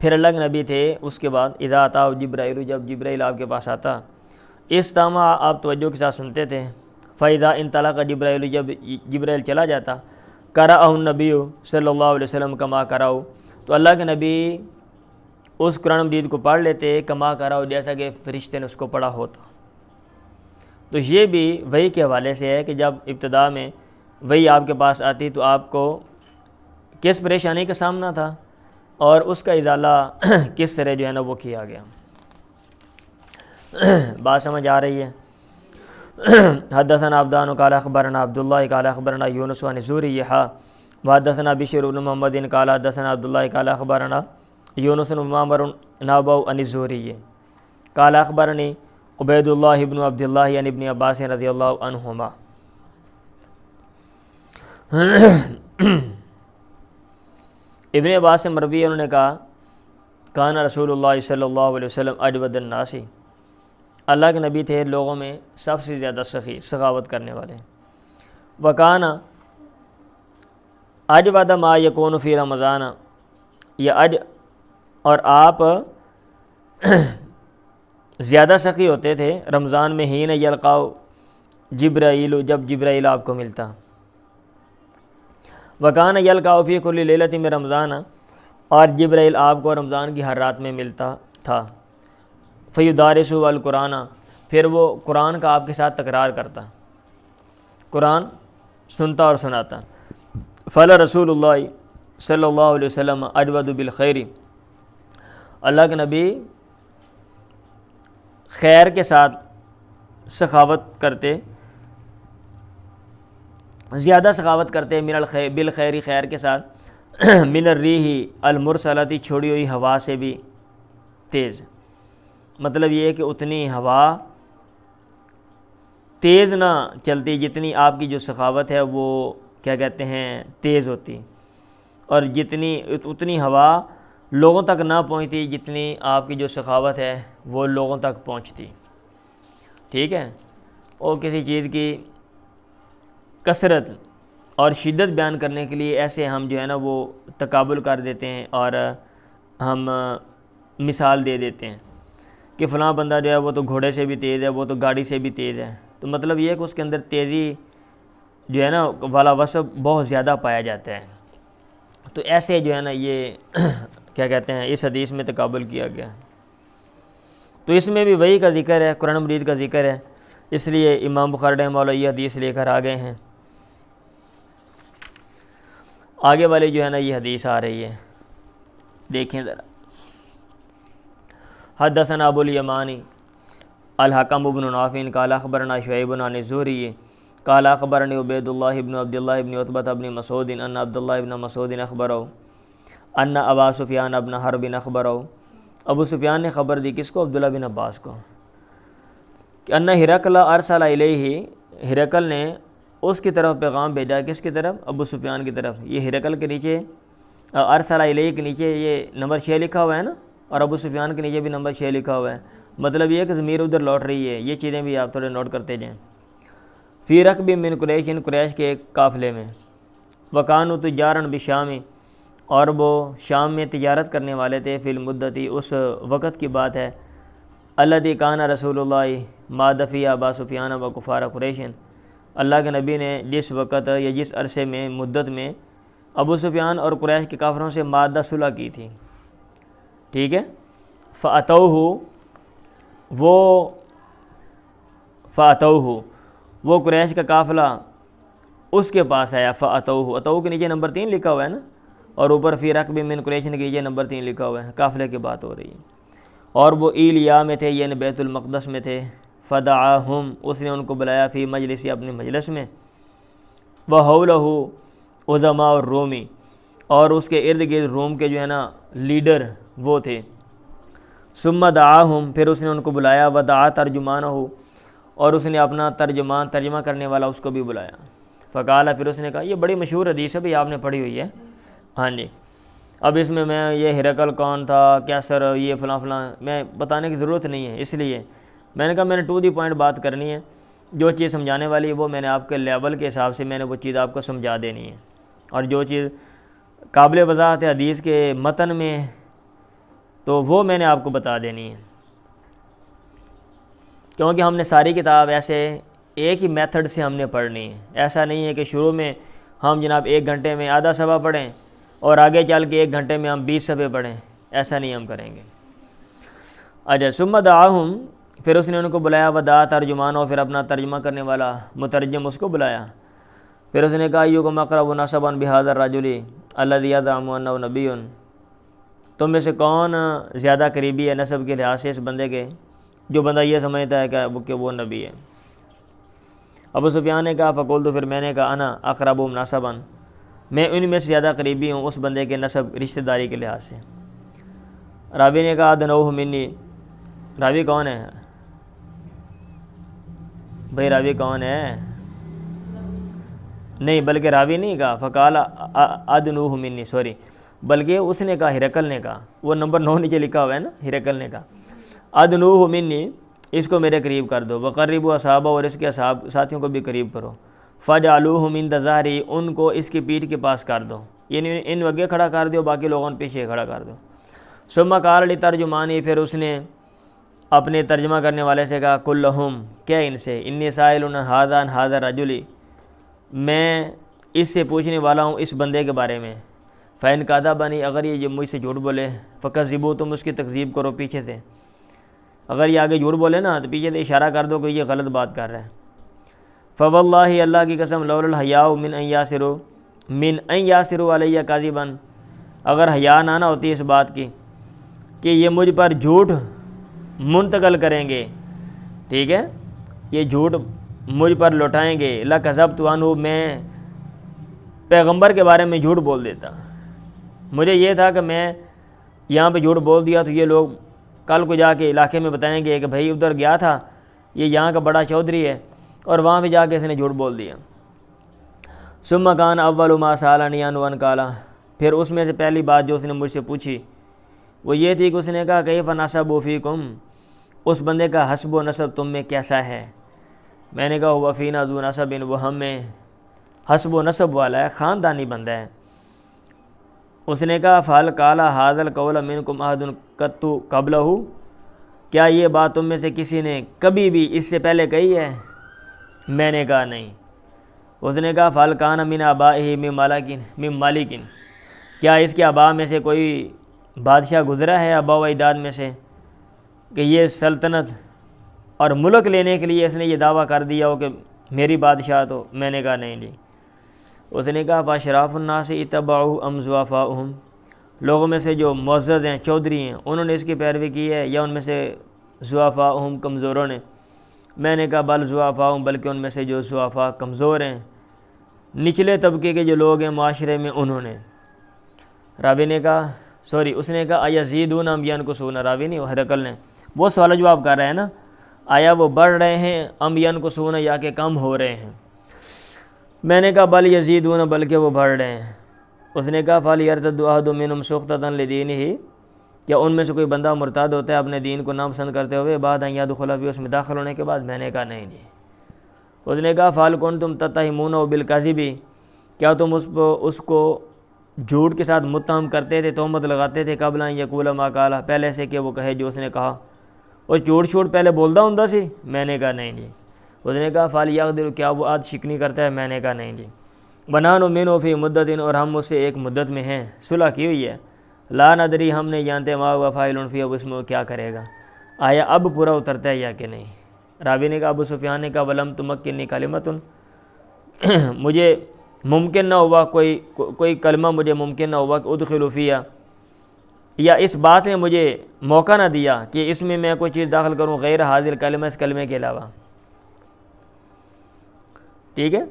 پھر اللہ کے نبی تھے اس کے بعد، اذا اتاہ جبرائیل، جب جبرائیل آپ کے پاس آتا، استمع، آپ توجہ کے ساتھ سنتے تھے، فإذا انطلق جبرائیل، جب جبرائیل چلا جاتا، قرأہ النبی صلی اللہ علیہ وسلم کما قرأہ، تو اللہ کے نبی اس قرآن مجید کو پڑھ لیتے کما قرأہ، جیسا کہ فرشتے نے اس کو پڑھا ہوتا۔ تو یہ بھی وحی کے حوالے سے ہے کہ جب ابتدا میں وحی آپ کے پاس آتی تو آپ کو کس پریشانی کا سامنا تھا اور اس کا ازالہ کس طرح جو ہے نا وہ کیا گیا۔ بات سمجھ آ رہی ہے؟ حدثنا عبدان قال اخبرنا عبداللہ قال اخبرنا یونس عن الزہری وحدثنا بشر بن محمد قال حدثنا عبداللہ قال اخبرنا یونس بن معمر نابو عن الزہری، قال اخبرنی عبید اللہ ابن عبداللہ یعنی ابن عباس رضی اللہ عنہما ابن عباس سے مروی انہوں نے کہا کان رسول اللہ صلی اللہ علیہ وسلم اجود الناس، اللہ کے نبی تھے لوگوں میں سب سے زیادہ سخی سخاوت کرنے والے. وکان اجود ما یکون فی رمضان، یہ اور آپ زیادہ سخی ہوتے تھے رمضان میں ہین یلقاؤ جبرائیل، جب جبرائیل آپ کو ملتا. وکان یلقاؤ فی کل لیلۃ من رمضان، اور جبرائیل آپ کو رمضان کی ہر رات میں ملتا تھا. فیدارسو القرآن، پھر وہ قرآن کا آپ کے ساتھ تکرار کرتا، قرآن سنتا اور سناتا. فلا رسول اللہ صلی اللہ علیہ وسلم اجود بالخیر، اللہ کے نبی خیر کے ساتھ سخاوت کرتے، زیادہ سخاوت کرتے من الخیر بالخیر، خیر کے ساتھ، من الریح المرسلۃ، چھوڑی ہوئی ہوا سے بھی تیز. مطلب یہ ہے کہ اتنی ہوا تیز نہ چلتی جتنی آپ کی جو سخاوت ہے وہ کیا کہتے ہیں تیز ہوتی، اور اتنی ہوا لوگوں تک نہ پہنچتی جتنی آپ کی جو سخاوت ہے وہ لوگوں تک پہنچتی. ٹھیک ہے، اور کسی چیز کی کثرت اور شدت بیان کرنے کے لیے ایسے ہم جو ہے نا وہ تقابل کر دیتے ہیں اور ہم مثال دے دیتے ہیں کہ فلاں بندہ جو ہے وہ تو گھوڑے سے بھی تیز ہے، وہ تو گاڑی سے بھی تیز ہے. تو مطلب یہ ہے کہ اس کے اندر تیزی جو ہے نا والا وصف بہت زیادہ پایا جاتا ہے. تو ایسے جو ہے نا یہ کیا کہتے ہیں اس حدیث میں تقابل کیا گیا. تو اس میں بھی وہی کا ذکر ہے، قرآن مجید کا ذکر ہے، اس لیے امام بخاری رحمہ اللہ یہ حدیث لے کر آ گئے ہیں. آگے والے جو ہے نا یہ حدیث آ رہی ہے، دیکھیں ذرا. حدثنا ابو الیمانی الحکم بن نافع قال اخبرنا شعیب عن الزہری قال اخبرنی عبید اللہ ابن عبداللہ ابن عتبہ ابن مسعود ان عبداللہ ابن مسعود اخبرہ ان ابا سفیان ابن حرب اخبرہ، ابو سفیان نے خبر دی کس کو؟ عبداللہ بن عباس کو، کہ ان ہرقل ارسل الیہ، ہرقل نے اس کی طرف پیغام بھیجا. کس کی طرف؟ ابو سفیان کی طرف. یہ ہرقل کے نیچے ارسل الیہ کے نیچے یہ نمبر 6 لکھا ہوا ہے نا، اور ابو سفیان کے نیچے بھی نمبر 6 لکھا ہوا ہے. مطلب یہ کہ ضمیر ادھر لوٹ رہی ہے. یہ چیزیں بھی آپ تھوڑے نوٹ کرتے جائیں. فی رکب من قریش، قریش کے ایک قافلے میں. وکانوا تجارا بالشام، اور وہ شام میں تجارت کرنے والے تھے. فی المدتی، اس وقت کی بات ہے. الذی کان رسول اللہ ما دفی ابا سفیان و کفار قریش، اللہ کے نبی نے جس وقت یا جس عرصے میں مدت میں ابو سفیان اور قریش کے کافروں سے مادہ صلح کی تھی. ٹھیک ہے. فَأَتَوْهُ وہ قریش کا قافلہ اس کے پاس آیا. فَأَتَوْهُ، اتو کے نیچے نمبر 3 لکھا ہوا ہے نا، اور اوپر فی رکب من قریش کے نیچے نمبر 3 لکھا ہوا ہے. قافلے کی بات ہو رہی ہے. اور وہ ایلیا میں تھے، یعنی بیت المقدس میں تھے. فدعاہم، اس نے ان کو بلایا. فی مجلس، اپنے مجلس میں. وحولہ عظماء الرومی، اور اس کے ارد گرد روم کے جو ہے نا لیڈر وہ تھے. ثم دعاہم، پھر اس نے ان کو بلایا. ودعا ترجمانہ، اور اس نے اپنا ترجمہ کرنے والا اس کو بھی بلایا. فقال، پھر اس نے کہا، یہ بڑی مشہور حدیث ہے بھی آپ نے پڑھی ہوئی ہے. ہاں جی. اب اس میں یہ ہرقل کون تھا، کیا سر یہ فلاں فلاں میں بتانے کی ضرورت نہیں ہے. اس لیے میں نے کہا میں نے ٹو دی پوائنٹ بات کرنی ہے. جو چیز سمجھانے والی ہے وہ میں نے آپ کے لیول کے حساب سے میں نے وہ چیز آپ کو سمجھا دینی ہے. اور جو چیز قابل وضاحت ہے حدیث کے متن میں تو وہ میں نے آپ کو بتا دینی ہے. کیونکہ ہم نے ساری کتاب ایسے ایک ہی میتھڈ سے ہم نے پڑھنی ہے. ایسا نہیں ہے کہ شروع میں ہم جناب 1 گھنٹے میں آدھا صفحہ پڑھیں اور آگے چل کے 1 گھنٹے میں ہم 20 صفحے پڑھیں. ایسا نہیں ہم کریں گے. اچھا. ثم دعاہم، پھر اس نے ان کو بلایا. ودعا ترجمانہ، پھر اپنا ترجمہ کرنے والا مترجم اس کو بلایا. پھر اس نے کہا ایکم اقرب نسبا بہذا الرجل الذی یزعم انہ نبی، تم میں سے کون زیادہ قریبی ہے نسب کے لحاظ سے اس بندے کے جو بندہ یہ سمجھتا ہے کہ وہ نبی ہے. ابو سفیان نے کہا فقلت، پھر میں نے کہا انا اقربہم نسبا، میں ان میں سے زیادہ قریبی ہوں اس بندے کے نسب رشتہ داری کے لحاظ سے. راوی نے کہا ادنوہ منی، راوی کون ہے بھائی؟ راوی کون ہے؟ نہیں، بلکہ راوی نہیں کہا فقال ادنوہ منی، سوری، بلکہ اس نے کہا، ہرقل نے کہا، وہ نمبر 9 نیچے لکھا ہوا ہے نا، ہرقل نے کہا ادنوہ منی، اس کو میرے قریب کر دو، وقربوا اصحابہ، اور اس کے ساتھیوں کو بھی قریب کرو، فجعلوہ من ظہری، ان کو اس کی پیٹھ کے پاس کر دو، یعنی ان آگے کھڑا کر دو، باقی لوگوں نے پیچھے کھڑا کر دو۔ ثم قال لترجمانی، پھر اس نے اپنے ترجمہ کرنے والے سے کہا، قل لہم، کیا ان سے، انی سائل ھذا عن ھذا الرجل، میں اس سے پوچھنے والا ہوں اس بندے کے بارے میں، فإن کذبنی، اگر یہ مجھ سے جھوٹ بولے، فکذبوہ، تم اس کی تکذیب کرو پیچھے سے، اگر یہ آگے جھوٹ بولے نا تو پیچھے سے اشارہ کر دو کہ یہ غلط بات کر رہا ہے۔ فواللہ، اللہ کی قسم، لولا الحیاء من ان یاسروا علیہ کاذبا، اگر حیا نہ ہوتی اس بات کی کہ یہ مجھ پر جھوٹ منتقل کریں گے، ٹھیک ہے، یہ جھوٹ مجھ پر لوٹائیں گے، لکذبت عنہ، میں پیغمبر کے بارے میں جھوٹ بول دیتا، مجھے یہ تھا کہ میں یہاں پہ جھوٹ بول دیا تو یہ لوگ کل کو جا کے علاقے میں بتائیں گے کہ بھائی ادھر گیا تھا، یہ یہاں کا بڑا چودھری ہے، اور وہاں پہ جا کے اس نے جھوٹ بول دیا۔ ثم کان اول ما سالنی عنہ ان قال، پھر اس میں سے پہلی بات جو اس نے مجھ سے پوچھی وہ یہ تھی کہ اس نے کہا، کیف نسب فیکم، اس بندے کا حسب و نسب تم میں کیسا ہے؟ میں نے کہا، ہوا فینا ذو نسب، وہ ہم میں حسب و نسب والا ہے، خاندانی بندہ ہے۔ اس نے کہا، فہل قال ھذا القول منکم احد قط قبلہ، کیا یہ بات تم میں سے کسی نے کبھی بھی اس سے پہلے کہی ہے؟ میں نے کہا نہیں۔ اس نے کہا، فہل کان من آبائہ من مالک، کیا اس کے آباء میں سے کوئی بادشاہ گزرا ہے آباء و اجداد میں سے کہ یہ سلطنت اور ملک لینے کے لیے اس نے یہ دعویٰ کر دیا ہو کہ میری بادشاہ تو؟ میں نے کہا نہیں جی۔ اس نے کہا، فاشراف الناس اتبعوا ام ضعفاؤہم، لوگوں میں سے جو معزز ہیں، چودھری ہیں، انہوں نے اس کی پیروی کی ہے یا ان میں سے ضعفاؤہم، کمزوروں نے؟ میں نے کہا، بل ضعفاؤہم، بلکہ ان میں سے جو ضعفاء کمزور ہیں، نچلے طبقے کے جو لوگ ہیں معاشرے میں، انہوں نے۔ راوی نے کہا، سوری، اس نے کہا، ایزیدون ام ینقصون، راوی نہیں، ہرقل نے وہ سوال جواب کر رہے ہیں نا، آیا وہ بڑھ رہے ہیں ام ینقصون، یا کہ کم ہو رہے ہیں؟ میں نے کہا، بل یزیدون، بلکہ وہ بڑھ رہے ہیں۔ اس نے کہا، فلیرتد احد منہم سخطۃ لدینہ، کیا ان میں سے کوئی بندہ مرتد ہوتا ہے اپنے دین کو ناپسند کرتے ہوئے، بعد ان یدخل فیہ، اس میں داخل ہونے کے بعد؟ میں نے کہا نہیں جی۔ اس نے کہا، فہل کنتم تتہمونہ بالکذب، کیا تم اس کو جھوٹ کے ساتھ متہم کرتے تھے، تہمت لگاتے تھے، قبل ان یقول ما قال، پہلے سے کہ وہ کہے جو اس نے کہا، اور جھوٹ پہلے بولتا ہوں سی؟ میں نے کہا نہیں جی۔ اس نے کہا، فلیغدر، کیا وہ عہد شکنی کرتا ہے؟ میں نے کہا نہیں جی۔ ونحن منہ فی مدت، اور ہم اس سے ایک مدت میں ہیں، صلح کی ہوئی ہے، لا ندری، ہم نہیں جانتے، ما ہوا فاعل فی، اب اس میں وہ کیا کرے گا، آیا اب پورا اترتا ہے یا کہ نہیں؟ راوی نے کہا، ابو سفیان نے کہا، ولم تمکنی کلمۃ، مجھے ممکن نہ ہوا کوئی کلمہ، مجھے ممکن نہ ہوا کہ ادخل فیہ، یا اس بات نے مجھے موقع نہ دیا کہ اس میں کوئی چیز داخل کروں غیر حاضر کلمہ، اس کلمے کے علاوہ، ٹھیک ہے،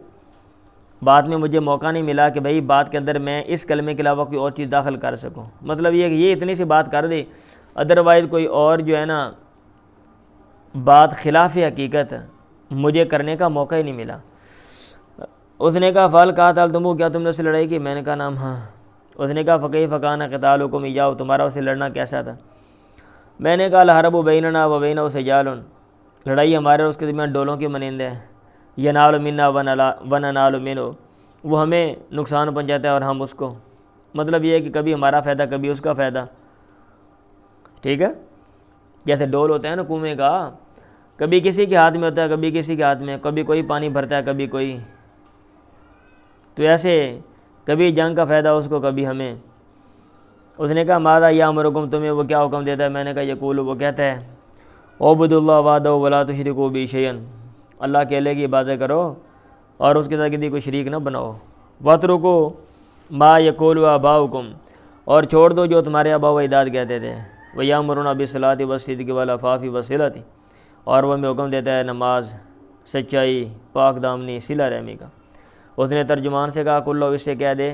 بات میں مجھے موقع نہیں ملا کہ بھئی بات کے اندر میں اس کلمے کے علاوہ کوئی اور چیز داخل کر سکوں، مطلب یہ کہ یہ اتنی سی بات کر دی، ادروائز کوئی اور جو ہے نا بات خلاف حقیقت مجھے کرنے کا موقع ہی نہیں ملا۔ اس نے کہا، فال قاتلتموہ، کیا تم نے اس سے لڑائی کی؟ میں نے کہا نام، ہاں۔ اس نے کہا، فکیف کان قتالکم ایاہ، تمہارا اسے لڑنا کیسا تھا؟ میں نے کہا، الحرب بیننا و بینہ سجال، لڑائی ہمارے اور اس کے درمیان ڈولوں کی مانند ہے، ینال منا وننال منہ، وہ ہمیں نقصان پہنچاتا ہے اور ہم اس کو، مطلب یہ ہے کہ کبھی ہمارا فائدہ کبھی اس کا فائدہ، ٹھیک ہے، جیسے ڈول ہوتا ہے نا کنویں کا، کبھی کسی کے ہاتھ میں ہوتا ہے کبھی کسی کے ہاتھ میں، کبھی کوئی پانی بھرتا ہے کبھی کوئی، تو ایسے کبھی جنگ کا فائدہ اس کو کبھی ہمیں۔ اس نے کہا، ماذا یامرکم، تمہیں وہ کیا حکم دیتا ہے؟ میں نے کہا، یقول، وہ کہتا ہے، اعبدوا اللہ وحدہ ولا تشرکوا بہ شیئا، اللہ کے اکیلے کی عبادت کرو اور اس کے ساتھ کسی کو شریک نہ بناؤ، واترکوا ما یقول آباؤکم، اور چھوڑ دو جو تمہارے آباء و اجداد کہتے تھے، ویامرون بالصلاۃ والصدق والعفاف والصلۃ، اور وہ ہمیں حکم دیتا ہے نماز، سچائی، پاک دامنی، صلہ رحمی کا۔ اس نے ترجمان سے کہا، کلو، اس سے کہہ دے،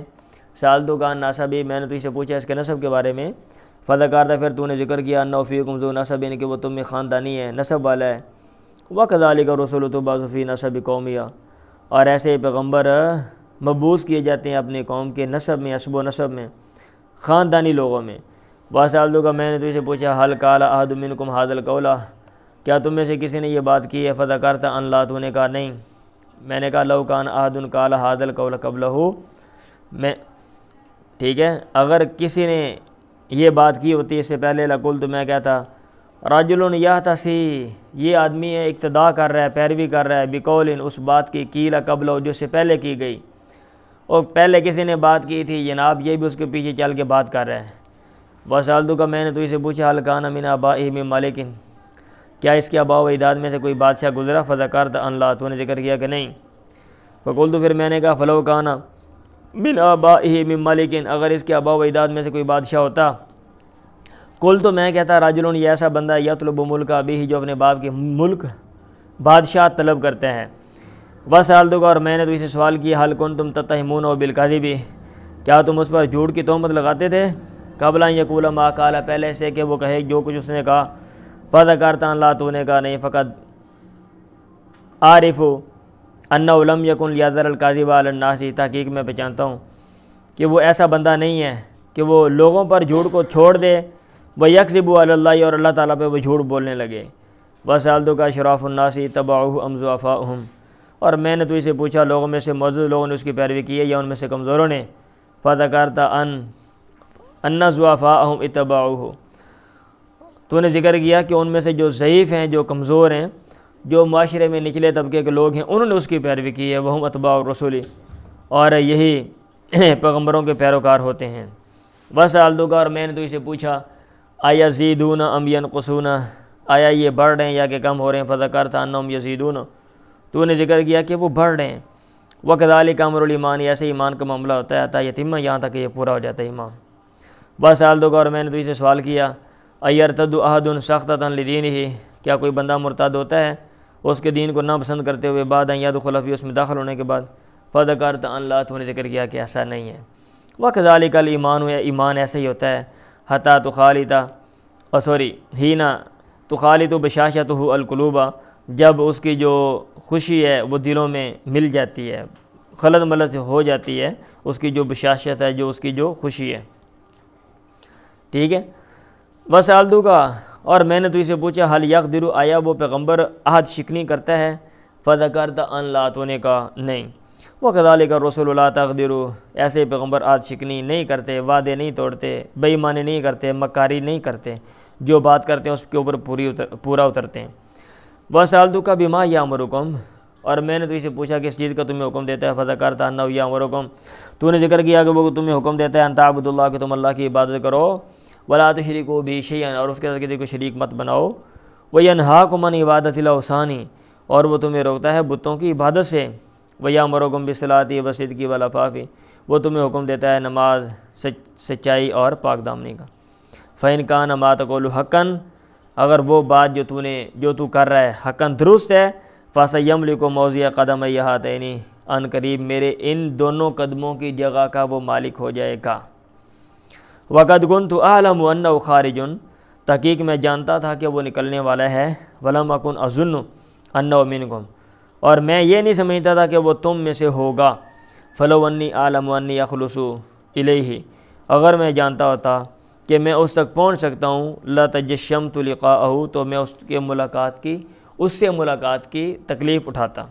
سالتو کا نسبی، میں نے تو اسے پوچھا اس کے نسب کے بارے میں، فذکرت پھر تو نے ذکر کیا انہ فیکم ذو نسب کہ وہ تم میں خاندانی ہے، نسب والا ہے، وکذالک الرسول تبعث فی نسب قومیہ اور ایسے پیغمبر مبعوث کیے جاتے ہیں اپنے قوم کے نسب میں، اسب و نسب میں، خاندانی لوگوں میں۔ وسألتک کا میں نے تو سے پوچھا حل قال احد منکم ھذا القول کیا تم میں سے کسی نے یہ بات کی ہے؟ فذکرت ان لا تو نے کہا نہیں۔ میں نے کہا لو کان احد قال ھذا القول قبلہ میں ٹھیک ہے اگر کسی نے یہ بات کی ہوتی اس سے پہلے لقلت میں کہتا رجل یحتسی یہ آدمی ہے اقتداء کر رہا ہے، پیروی کر رہا ہے بقول اس بات کی قیل قبلہ جو سے پہلے کی گئی، اور پہلے کسی نے بات کی تھی جناب یہ بھی اس کے پیچھے چل کے بات کر رہا ہے۔ وسألتک کا میں نے تو اسے پوچھا حل کان من آبائہ من مالک کیا اس کے آباء و اجداد میں سے کوئی بادشاہ گزرا؟ فذکرت ان لا تو نے ذکر کیا کہ نہیں۔ فقلت پھر میں نے کہا فلو کان من آبائہ من مالک اگر اس کے آباء و اجداد میں سے کوئی بادشاہ ہوتا قلت تو میں کہتا رجل یہ ایسا بندہ یطلب ملک ابیہ جو اپنے باپ کے ملک بادشاہ طلب کرتے ہیں۔ وسألتک اور میں نے تو اسے سوال کیا حل کنتم تتہمون بالکذب کیا تم اس پر جھوٹ کی تہمت لگاتے تھے؟ قبل ان یقول ما قال پہلے سے کہ وہ کہے جو کچھ اس نے کہا۔ فذکرت ان لا تو نے کہا نہیں فقط عارف انہ لم یکن لیذر الکاذب علی الناس تحقیق میں پہچانتا ہوں کہ وہ ایسا بندہ نہیں ہے کہ وہ لوگوں پر جھوٹ کو چھوڑ دے ویکذب علی اللہ اور اللہ تعالیٰ پہ وہ جھوٹ بولنے لگے۔ وسألتک اشراف الناس تبعوہ ام ضعفاؤہم اور میں نے تو اسے پوچھا لوگوں میں سے معزز لوگوں نے اس کی پیروی کی ہے یا ان میں سے کمزوروں نے؟ فذکرت ان ضعفاءہم اتبعوہ تو نے ذکر کیا کہ ان میں سے جو ضعیف ہیں، جو کمزور ہیں، جو معاشرے میں نچلے طبقے کے لوگ ہیں انہوں نے اس کی پیروی کی ہے، وہم اتباع الرسول اور یہی پیغمبروں کے پیروکار ہوتے ہیں۔ وسألتک اور میں نے تو اسے پوچھا ایزیدون ام ینقصون آیا یہ بڑھ رہے ہیں یا کہ کم ہو رہے ہیں؟ فذکرت انہم یزیدون تو نے ذکر کیا کہ وہ بڑھ رہے ہیں۔ وکذالک امر الایمان ایسے ایمان کا معاملہ ہوتا ہے عطا یتیمہ یہاں تک کہ یہ پورا ہو جاتا ہے ایمان۔ وسألتک اور میں نے تو اسے سوال کیا ایرتد احد سخطۃ لدینہ کیا کوئی بندہ مرتد ہوتا ہے اس کے دین کو ناپسند کرتے ہوئے بعد ان یدخل فی اس میں داخل ہونے کے بعد؟ فذکرت ان لا تو نے ذکر کیا کہ ایسا نہیں ہے۔ وکذالک الایمان ایمان ایسا ہی ہوتا ہے حتی تخالط حین تخالط بشاشتہ القلوب جب اس کی جو خوشی ہے وہ دلوں میں مل جاتی ہے، خلط ملط ہو جاتی ہے اس کی جو بشاشت ہے، جو اس کی جو خوشی ہے، ٹھیک ہے۔ وسألتک اور میں نے تو اسے پوچھا حل یقدر آیا وہ پیغمبر عہد شکنی کرتا ہے؟ فذکرت ان لا تو نے کہا نہیں۔ وکذالک الرسول لا تقدر ایسے پیغمبر عہد شکنی نہیں کرتے، وعدے نہیں توڑتے، بے ایمانی نہیں کرتے، مکاری نہیں کرتے، جو بات کرتے ہیں اس کے اوپر پورا اترتے ہیں۔ وسألتک بما یامرکم اور میں نے تو اسے پوچھا کس چیز کا تمہیں حکم دیتا ہے؟ فذکرت انہ یامرکم تو نے ذکر کیا کہ وہ تمہیں حکم دیتا ہے ان تعبدوا اللہ کہ تم اللہ کی عبادت کرو ولا تشرکوا بہ شیئا اور اس کے ساتھ کسی کو شریک مت بناؤ، وینہاکم عن عبادۃ الاوثان اور وہ تمہیں روکتا ہے بتوں کی عبادت سے، ویامرکم بالصلاۃ والصدق والعفاف وہ تمہیں حکم دیتا ہے نماز، سچائی اور پاک دامنی کا۔ فإن کان ما تقول حقا اگر وہ بات جو تو کر رہا ہے حقاً درست ہے، فسیملک موضع قدمی ہاتین ان قریب میرے ان دونوں قدموں کی جگہ کا وہ مالک ہو جائے گا۔ وقد كنت اعلم انه خارج تحقیق میں جانتا تھا کہ وہ نکلنے والا ہے، ولم اكن اظن انه منكم اور میں یہ نہیں سمجھتا تھا کہ وہ تم میں سے ہوگا۔ فلو انی اعلم انی اخلص الیہ اگر میں جانتا ہوتا کہ میں اس تک پہنچ سکتا ہوں، لتجشمت لقاءہ تو میں اس سے ملاقات کی تکلیف اٹھاتا۔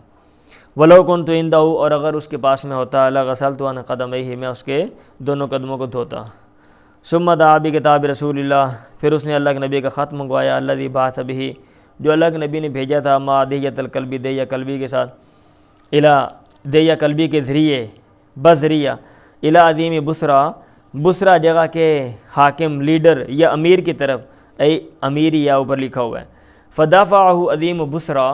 ولو كنت عنده اور اگر اس کے پاس میں ہوتا، لغسلت عن قدمیہ میں اس کے دونوں قدموں کو دھوتا۔ ثم دعا بکتاب رسول اللہ پھر اس نے اللہ کے نبی کا خط منگوایا، الذی بعث بہ جو اللہ کے نبی نے بھیجا تھا، ما دیۃ القلب دیہ قلبی کے ساتھ، الی دیہ قلبی کے ذریعے بذریعہ الی عظیم بصرہ جگہ کے حاکم لیڈر یا امیر کی طرف، امیر یا اوپر لکھا ہوا ہے۔ فدافعہ عظیم بصرہ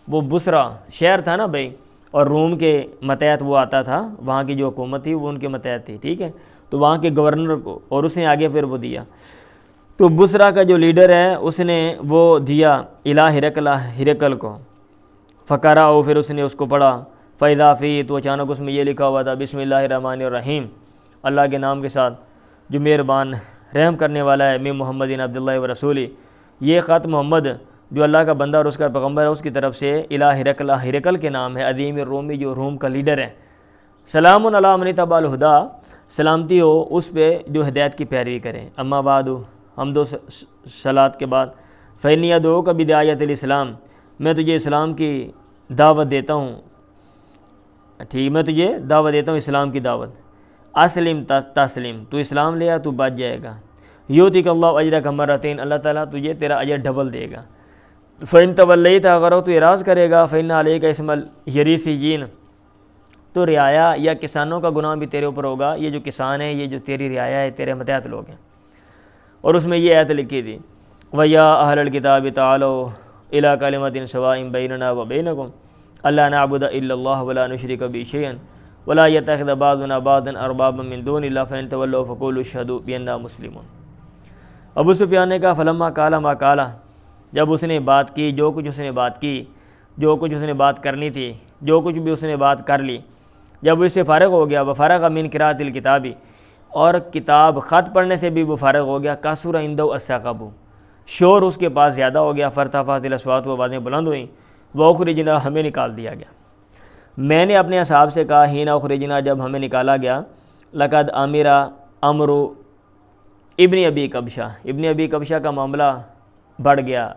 وہ بصرہ شہر تھا نا بھائی، اور روم کے متحت وہ آتا تھا، وہاں کی جو حکومت تھی وہ ان کے متحت تھی، ٹھیک ہے، تو وہاں کے گورنر کو، اور اس نے آگے پھر وہ دیا، تو بصرہ کا جو لیڈر ہے اس نے وہ دیا الی ہرقل کو، فقرأہ پھر اس نے اس کو پڑھا، فإذا فیہ تو اچانک اس میں یہ لکھا ہوا تھا بسم اللہ الرحمن الرحیم اللہ کے نام کے ساتھ جو مہربان رحم کرنے والا ہے، میں محمد عبداللہ و رسولی، یہ خط محمد جو اللہ کا بندہ اور اس کا پیغمبر ہے اس کی طرف سے الی ہرقل، ہرقل کے نام ہے، عظیم الرومی جو روم کا لیڈر ہے، سلام علی من اتبع الہدی، سلامتی ہو اس پہ جو ہدایت کی پیروی کریں، اما بعد، حمد و صلات کے بعد، فإنی ادعوک بدعوۃ الاسلام، میں تجھے اسلام کی دعوت دیتا ہوں، ٹھیک، میں تجھے دعوت دیتا ہوں اسلام کی دعوت، اسلم تسلیم، تو اسلام لیا تو بچ جائے گا، یؤتیک اللہ اجرک مرتین، اللہ تعالیٰ تجھے تیرا اجر ڈبل دے گا، فإن تولیت، اگر تو اعراض کرے گا، فإن علیک اسم الیریسیین، تو رعایا یا کسانوں کا گناہ بھی تیرے اوپر ہوگا، یہ جو کسان ہیں، یہ جو تیری رعایا ہے، تیرے متحد لوگ ہیں۔ اور اس میں یہ آیت لکھی تھی، وَيَا أَهْلَ الْكِتَابِ تَعَالَوْا إِلَىٰ كَلِمَةٍ سَوَاءٍ بَيْنَنَا وَبَيْنَكُمْ أَلَّا نَعْبُدَ إِلَّا اللَّهَ وَلَا نُشْرِكَ بِهِ شَيْئًا وَلَا يَتَّخِذَ بَعْضُنَا بَعْضًا أَرْبَابًا مِّن دُونِ اللَّهِ فَإِن تَوَلَّوْا فَقُولُوا اشْهَدُوا بِأَنَّا مُسْلِمُونَ۔ ابو سفیان نے کہا فلما قال ما قال، جب اس نے بات کی جو کچھ اس نے بات کی، جو کچھ اس نے بات کرنی تھی، جو کچھ بھی اس نے بات کر لی، جب اس سے فارغ ہو گیا، وفارغ من قراءۃ الکتاب، اور کتاب خط پڑھنے سے بھی وہ فارغ ہو گیا، کثر عنده السخب، شور اس کے پاس زیادہ ہو گیا، فارتفعت الاصوات، وہ آوازیں بلند ہوئیں، واخرجنا، ہمیں نکال دیا گیا۔ میں نے اپنے اصحاب سے کہا حین اخرجنا، جب ہمیں نکالا گیا، لقد امرا امر ابن ابی کبشہ، ابن ابی کبشہ کا معاملہ بڑھ گیا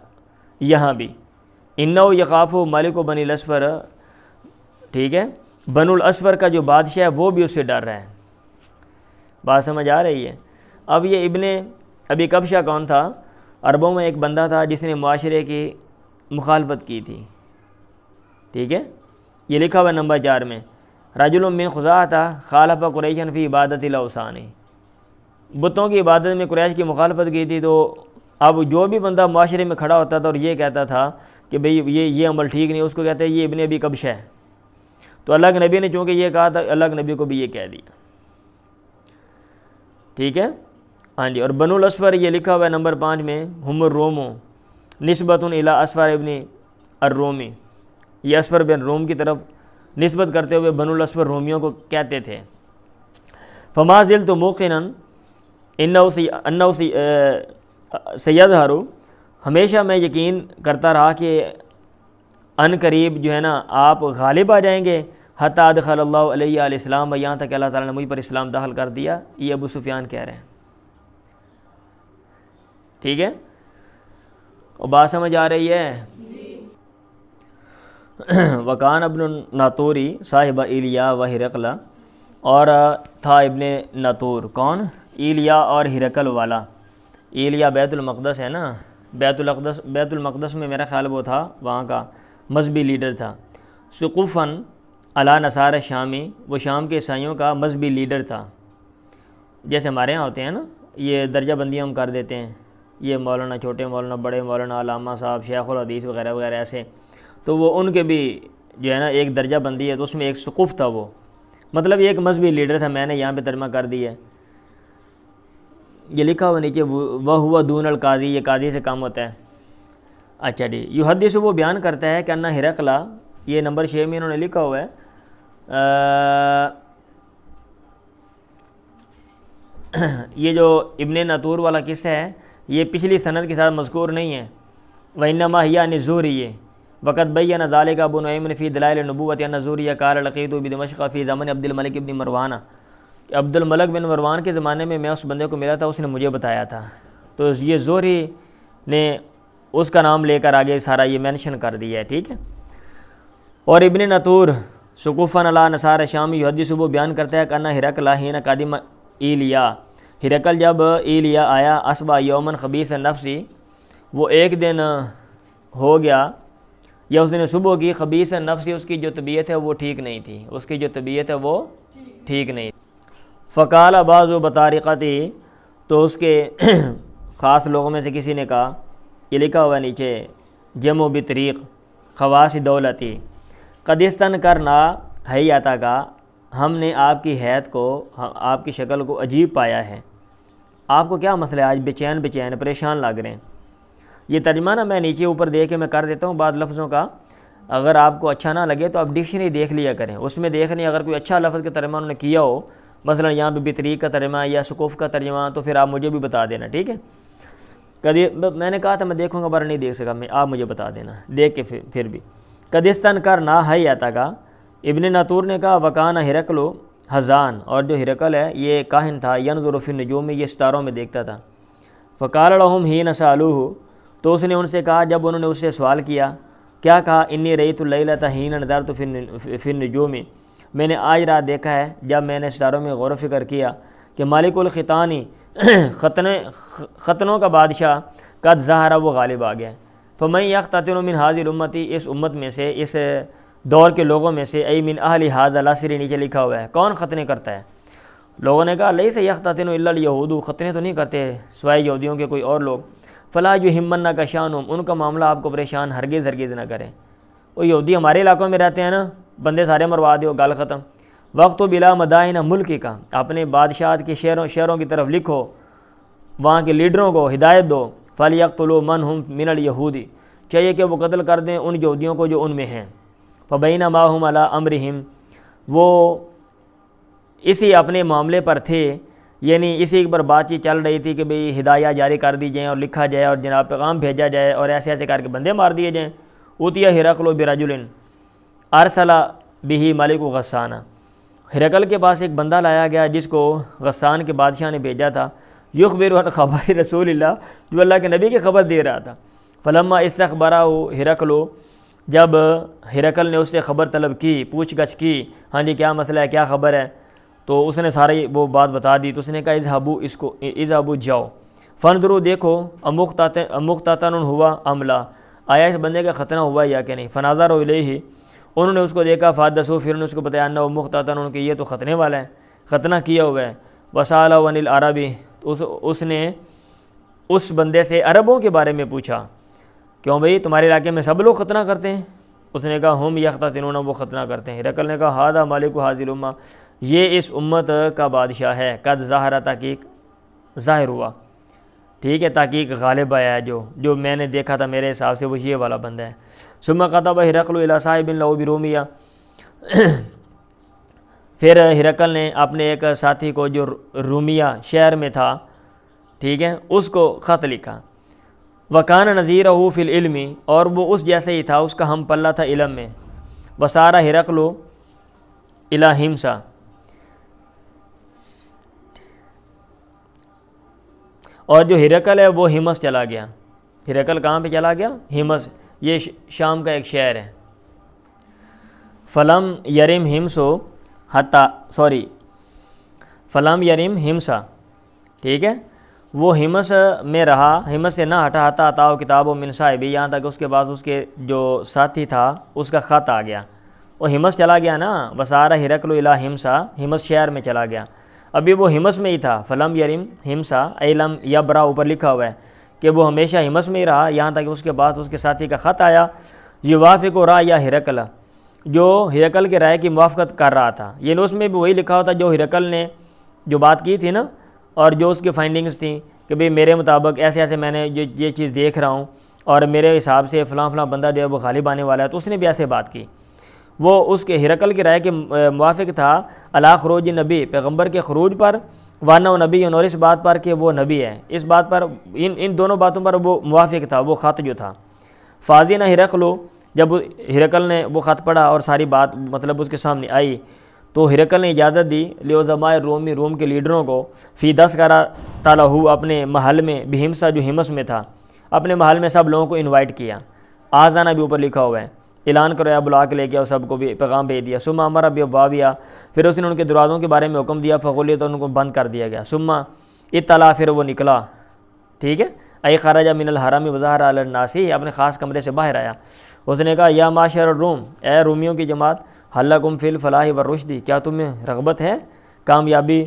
یہاں بھی، انہ یخاف مالک بنی الاسفر، ٹھیک ہے، بنو الاسفر کا جو بادشاہ ہے وہ بھی اس سے ڈر رہا ہے، بات سمجھ آ رہی ہے۔ اب یہ ابن ابی کبشہ کون تھا؟ عربوں میں ایک بندہ تھا جس نے معاشرے کی مخالفت کی تھی، ٹھیک ہے، یہ لکھا ہوا نمبر 4 میں، رجل من خزاعہ خالف قریشا فی عبادت الاوثان، بتوں کی عبادت میں قریش کی مخالفت کی تھی، تو اب جو بھی بندہ معاشرے میں کھڑا ہوتا تھا اور یہ کہتا تھا کہ بھئی یہ عمل ٹھیک نہیں، اس کو کہتے ہیں یہ ابن ابی کبشہ ہے، تو اللہ کے نبی نے چونکہ یہ کہا تھا، اللہ کے نبی کو بھی یہ کہہ دیا، ٹھیک ہے، ہاں جی۔ اور بنو الاسفر یہ لکھا ہوا ہے نمبر 5 میں، ہم الروم نسبت الی اسفر ابن الرومی، یہ اسفر بن روم کی طرف نسبت کرتے ہوئے بنو الاسفر رومیوں کو کہتے تھے۔ فما زلت موقنا انہ سیظہر، ہمیشہ میں یقین کرتا رہا کہ ان قریب جو ہے نا آپ غالب آ جائیں گے، حتی ادخل اللہ علیہ الاسلام، یہاں تک اللہ تعالیٰ نے مجھ پر اسلام داخل کر دیا، یہ ابو سفیان کہہ رہے ہیں، ٹھیک ہے، اور بات سمجھ آ رہی ہے۔ وکان ابن ناتوری صاحب ایلیا و ہرقل، اور تھا ابن ناتور، کون؟ ایلیا اور ہرقل والا۔ ایلیا بیت المقدس ہے نا، بیت المقدس میں میرا خیال وہ تھا، وہاں کا مذہبی لیڈر تھا۔ سقوفن علی نصار شامی، وہ شام کے عیسائیوں کا مذہبی لیڈر تھا، جیسے ہمارے ہاں ہوتے ہیں نا، یہ درجہ بندی ہم کر دیتے ہیں، یہ مولانا، چھوٹے مولانا، بڑے مولانا، علامہ صاحب، شیخ الحدیث وغیرہ وغیرہ ایسے، تو وہ ان کے بھی جو ہے نا ایک درجہ بندی ہے، تو اس میں ایک سقوف تھا، وہ مطلب یہ ایک مذہبی لیڈر تھا، میں نے یہاں پہ ترجمہ کر دی ہے، یہ لکھا ہوا نیچے، وہ ہوا دون القاضی، یہ قاضی سے کام ہوتا ہے۔ اچھا جی، یحدث، وہ بیان کرتا ہے کہ انہ ہرقل، یہ نمبر 6 میں انہوں نے لکھا ہوا ہے، یہ جو ابن ناتور والا قصہ ہے یہ پچھلی سند کے ساتھ مذکور نہیں ہے، وَإِنَّمَا هِيَ عَنِ الزُّهْرِيِّ وَقَدْ بَيَّنَ ذَلِكَ ابو نعیم فی دلائل النبوۃ ان الزُّهْرِيَّ قال لقيت بدمشق فی زمن عبد الملک بن مروان، عبد الملک بن مروان کے زمانے میں اس بندے کو ملا تھا، اس نے مجھے بتایا تھا، تو یہ زہری نے اس کا نام لے کر آگے سارا یہ مینشن کر دیا ہے، ٹھیک ہے۔ اور ابن ناتور سقوفن علی نصار شامی یحدث، وہ بیان کرتا ہے کہ انہ ہرقل حین قدم ایلیا، ہرقل جب ایلیا آیا، اصبح یومن خبیث النفس، وہ ایک دن ہو گیا یا اس دن صبح کی، خبیث النفس، اس کی جو طبیعت ہے وہ ٹھیک نہیں تھی، اس کی جو طبیعت ہے وہ ٹھیک نہیں تھی۔ فقال بعض بطارقتی، تو اس کے خاص لوگوں میں سے کسی نے کہا، یہ لکھا ہوا ہے نیچے، جمع بطریق خواص دولتی، قدستن کرنا حیاتا کا، ہم نے آپ کی حیت کو، آپ کی شکل کو عجیب پایا ہے، آپ کو کیا مسئلہ ہے آج، بے چین پریشان لگ رہے ہیں۔ یہ ترجمہ نا میں نیچے اوپر دے کے میں کر دیتا ہوں بعض لفظوں کا، اگر آپ کو اچھا نہ لگے تو آپ ڈکشنری دیکھ لیا کریں، اس میں دیکھ لیں، اگر کوئی اچھا لفظ کا ترجمہ انہوں نے کیا ہو مثلا یہاں پہ بطریق کا ترجمہ یا سقوف کا ترجمہ تو پھر آپ مجھے بھی بتا دینا، ٹھیک ہے؟ کدی میں نے کہا تھا میں دیکھوں گا پر نہیں دیکھ سکا میں، آپ مجھے بتا دینا دیکھ کے پھر بھی۔ قدستان کر نہ ہے آتا کا ابن ناطور نے کہا وکان ہرقل حزان، اور جو ہرقل ہے یہ کاہن تھا، ینظر فی النجوم، یہ ستاروں میں دیکھتا تھا۔ فقال لهم حین سالوہ، تو اس نے ان سے کہا جب انہوں نے اس سے سوال کیا، کیا کہا؟ انی رأیت اللیلۃ حین نظرت فی النجوم، میں نے آج رات دیکھا ہے جب میں نے ستاروں میں غور و فکر کیا کہ مالک الختانی، ختنوں کا بادشاہ، قد ظہر، وہ غالب آ گیا۔ فمن یقتتن من هذه الامتی، اس امت میں سے، اس دور کے لوگوں میں سے، ای من اہل هذا العصر، نیچے لکھا ہوا ہے کون ختنے کرتا ہے؟ لوگوں نے کہا لیس یقتتن الا الیہود، ختنے تو نہیں کرتے سوائے یہودیوں کے کوئی اور لوگ۔ فلا یہمنک شانہم، ان کا معاملہ آپ کو پریشان ہرگز نہ کریں۔ وہ یہودی ہمارے علاقوں میں رہتے ہیں نا، بندے سارے مروا دیو، گال ختم۔ وقت بلا مدائن ملک کا، اپنے بادشاہت کے شہروں کی طرف لکھو، وہاں کے لیڈروں کو ہدایت دو۔ فلیقتلوا من ہم من الیہودی، چاہیے کہ وہ قتل کر دیں ان یہودیوں کو جو ان میں ہیں۔ فبینما ہم علی امرہم، وہ اسی اپنے معاملے پر تھے، یعنی اسی پر بات چیت چل رہی تھی کہ بھئی ہدایہ جاری کر دی جائیں اور لکھا جائے اور جناب پیغام بھیجا جائے اور ایسے ایسے کر کے بندے مار دیے جائیں۔ اوتیہ ہرقل برجل ارسل بہ ملک غسان، ہرقل کے پاس ایک بندہ لایا گیا جس کو غسان کے بادشاہ نے بھیجا تھا، یخبر عن خبر رسول اللہ، جو اللہ کے نبی کی خبر دے رہا تھا۔ فلما استخبرہ ہرقل، جب ہرقل نے اس سے خبر طلب کی، پوچھ گچھ کی، ہاں جی کیا مسئلہ ہے، کیا خبر ہے، تو اس نے ساری وہ بات بتا دی۔ تو اس نے کہا اذهبوا جاؤ، فانظروا دیکھو، امختتن ہوا ام لا، آیا اس بندے کا ختنہ ہوا یا کہ نہیں۔ فناظروا الیہ، انہوں نے اس کو دیکھا، فحدثوا، پھر انہوں نے اس کو بتایا انہ مختتن، کہ یہ تو ختنے والا ہے، ختنہ کیا ہوا ہے۔ وسألہ عن العربی، اس نے اس بندے سے عربوں کے بارے میں پوچھا، کیوں بھئی تمہارے علاقے میں سب لوگ ختنہ کرتے ہیں؟ اس نے کہا ہم یختتنون، وہ ختنہ کرتے ہیں۔ ہرقل نے کہا ھذا مالک ھذہ الامہ، یہ اس امت کا بادشاہ ہے، قد ظہر، تحقیق ظاہر ہوا، ٹھیک ہے، تحقیق غالب آیا ہے، جو میں نے دیکھا تھا میرے حساب سے وہ یہ والا بندہ ہے۔ ثم کتب ہرقل الی صاحب لہ برومیہ، پھر ہرقل نے اپنے ایک ساتھی کو جو رومیہ شہر میں تھا، ٹھیک ہے، اس کو خط لکھا۔ وکان نظیرہ فی العلم، اور وہ اس جیسے ہی تھا، اس کا ہم پلہ تھا علم میں۔ وسار ہرقل الی ہمسا، اور جو ہرقل ہے وہ ہمس چلا گیا۔ ہرقل کہاں پہ چلا گیا؟ ہمس، یہ شام کا ایک شہر ہے۔ فلم یرم ہمسو فلم یرم ہمسا، ٹھیک ہے، وہ ہمس میں رہا، ہمس سے نہ ہٹا، حتی اتاہ کتاب و من صاحبی، یہاں تک اس کے بعد اس کے جو ساتھی تھا اس کا خط آ گیا۔ وہ ہمس چلا گیا نا، وسارہ ہرقل الی ہمسا، ہمس شہر میں چلا گیا، ابھی وہ ہمس میں ہی تھا۔ فلم یرم ہمسا ای لم یبرا، اوپر لکھا ہوا ہے کہ وہ ہمیشہ ہمس میں ہی رہا، یہاں تک اس کے بعد اس کے ساتھی کا خط آیا، یوافق رأی ہرقل، جو ہرقل کے رائے کی موافقت کر رہا تھا، یعنی اس میں بھی وہی لکھا ہوتا جو ہرقل نے جو بات کی تھی نا، اور جو اس کی فائنڈنگز تھیں کہ بھئی میرے مطابق ایسے ایسے میں نے یہ چیز دیکھ رہا ہوں، اور میرے حساب سے فلاں فلاں بندہ جو ہے وہ غالب آنے والا ہے، تو اس نے بھی ایسے بات کی۔ وہ اس کے ہرقل کی رائے کے موافق تھا، علی خروج نبی، پیغمبر کے خروج پر، وانہ نبی، اور اس بات پر کہ وہ نبی ہے، اس بات پر، ان دونوں باتوں پر وہ موافق تھا، وہ خط جو تھا۔ فاذن ہرقل، جب ہرقل نے وہ خط پڑھا اور ساری بات مطلب اس کے سامنے آئی، تو ہرقل نے اجازت دی لعظماء رومی، روم کے لیڈروں کو، فی دسکرہ تلہ، اپنے محل میں، بہمسا، جو ہمس میں تھا، اپنے محل میں سب لوگوں کو انوائٹ کیا۔ آزانہ بھی اوپر لکھا ہوا ہے، اعلان کرو یا بلا کے لے کے، اور سب کو بھی پیغام بھیج دیا۔ ثم امر بابوابیہ، پھر اس نے ان کے دروازوں کے بارے میں حکم دیا، فغلیظ، تو ان کو بند کر دیا گیا۔ ثم اطلع، پھر وہ نکلا، ٹھیک ہے، ای خرج من الحرم وظہر علی الناس، اپنے خاص کمرے سے باہر آیا۔ اس نے کہا یا معاشر الروم، اے رومیوں کی جماعت، حل لکم فی الفلاح والرشد، کیا تمہیں رغبت ہے کامیابی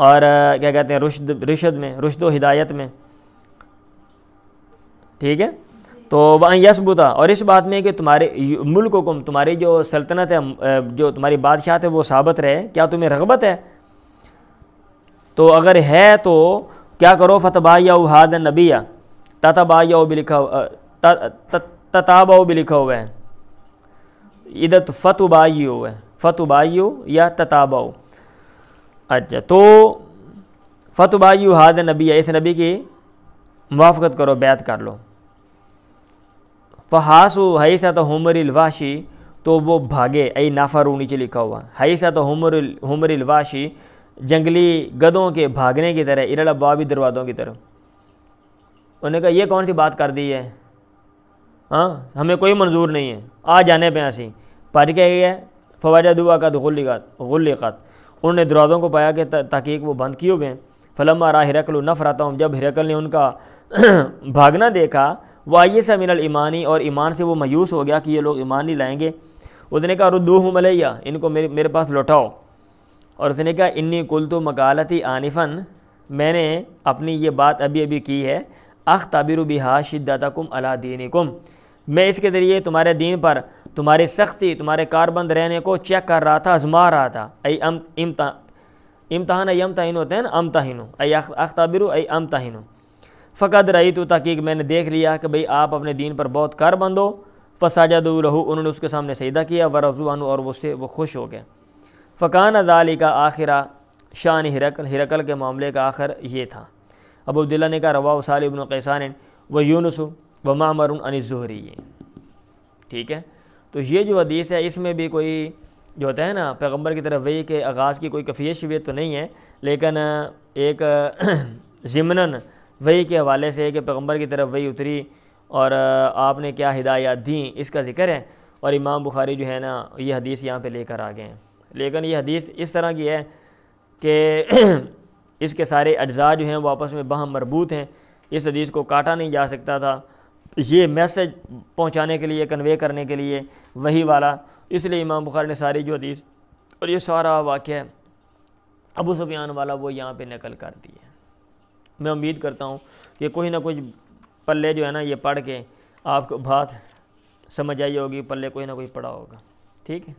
اور کیا کہتے ہیں رشد میں، رشد و ہدایت میں، ٹھیک ہے، تو وَأَن يَثْبُتَ، اور اس بات میں کہ تمہارے ملککم، تمہاری جو سلطنت ہے، جو تمہاری بادشاہت ہے وہ ثابت رہے، کیا تمہیں رغبت ہے؟ تو اگر ہے تو کیا کرو، فَتَبَايَعُوا هَذَا النَّبِيَّ، تتابعوا بھی لکھا ہوا ہے، ادھر فتبایو ہے، فتبایو یا تتابعوا، اچھا تو فتبایو ہاد نبی، اس نبی کی موافقت کرو، بیعت کر لو. فحاسو حیثت حمر الواشی، تو وہ بھاگے، ای نافرو نیچے لکھا ہوا، حیثت حمر الواشی، جنگلی گدوں کے بھاگنے کی طرح، الی الابواب، دروازوں کی طرف. انہوں نے کہا یہ کون سی بات کر دی ہے، ہاں ہمیں کوئی منظور نہیں ہے، آ جانے پہ ایسی پڑھ کے گئے. فوجدوا قد غلقت، انہوں نے دروازوں کو پایا کہ تحقیق وہ بند کیے ہوئے ہیں. فلما را ہرقل نفرتہم، جب ہرقل نے ان کا بھاگنا دیکھا، وایس من الایمانی، اور ایمان سے وہ مایوس ہو گیا کہ یہ لوگ ایمان نہیں لائیں گے. اس نے کہا ردوہم علیہ، ان کو میرے پاس لوٹاؤ. اور اس نے کہا انی قلت مقالتی آنفاً، میں نے اپنی یہ بات ابھی کی ہے، اختبر بہا شدتکم علی دینکم، میں اس کے ذریعے تمہارے دین پر تمہاری سختی، تمہارے کاربند رہنے کو چیک کر رہا تھا، آزما رہا تھا. ای امتحان یمتحن ہوتے ہیں نا، امتحنو ای اختبرو ای امتحنو. فقد رأیتو، تحقیق میں نے دیکھ لیا کہ بھئی آپ اپنے دین پر بہت کاربند ہو. فسجدوا لہ، انہوں نے اس کے سامنے سجدہ کیا، ورضوا عنہ، اور وہ خوش ہو گئے. فکان ذالک آخر شان ہرقل کے معاملے کا آخر یہ تھا. ابو عبداللہ نے کہا رواہ صالح بن قیسان و یونس و معمر عن الزہری. ٹھیک ہے، تو یہ جو حدیث ہے اس میں بھی کوئی جو ہوتا ہے نا پیغمبر کی طرف وحی کے آغاز کی کوئی کیفیت شبیت تو نہیں ہے، لیکن ایک ضمناً وحی کے حوالے سے کہ پیغمبر کی طرف وحی اتری اور آپ نے کیا ہدایات دیں، اس کا ذکر ہے. اور امام بخاری جو ہے نا یہ حدیث یہاں پہ لے کر آ گئے ہیں. لیکن یہ حدیث اس طرح کی ہے کہ اس کے سارے اجزاء جو ہیں وہ آپس میں باہم مربوط ہیں، اس حدیث کو کاٹا نہیں جا سکتا تھا. یہ میسج پہنچانے کے لیے، کنوے کرنے کے لیے وحی والا، اس لیے امام بخاری نے ساری جو حدیث اور یہ سارا واقعہ ابو سفیان والا وہ یہاں پہ نقل کر دیا. میں امید کرتا ہوں کہ کوئی نہ کچھ پلے جو ہے نا یہ پڑھ کے آپ کو بات سمجھ آئی ہوگی، پلے کوئی نہ کوئی پڑھا ہوگا. ٹھیک ہے.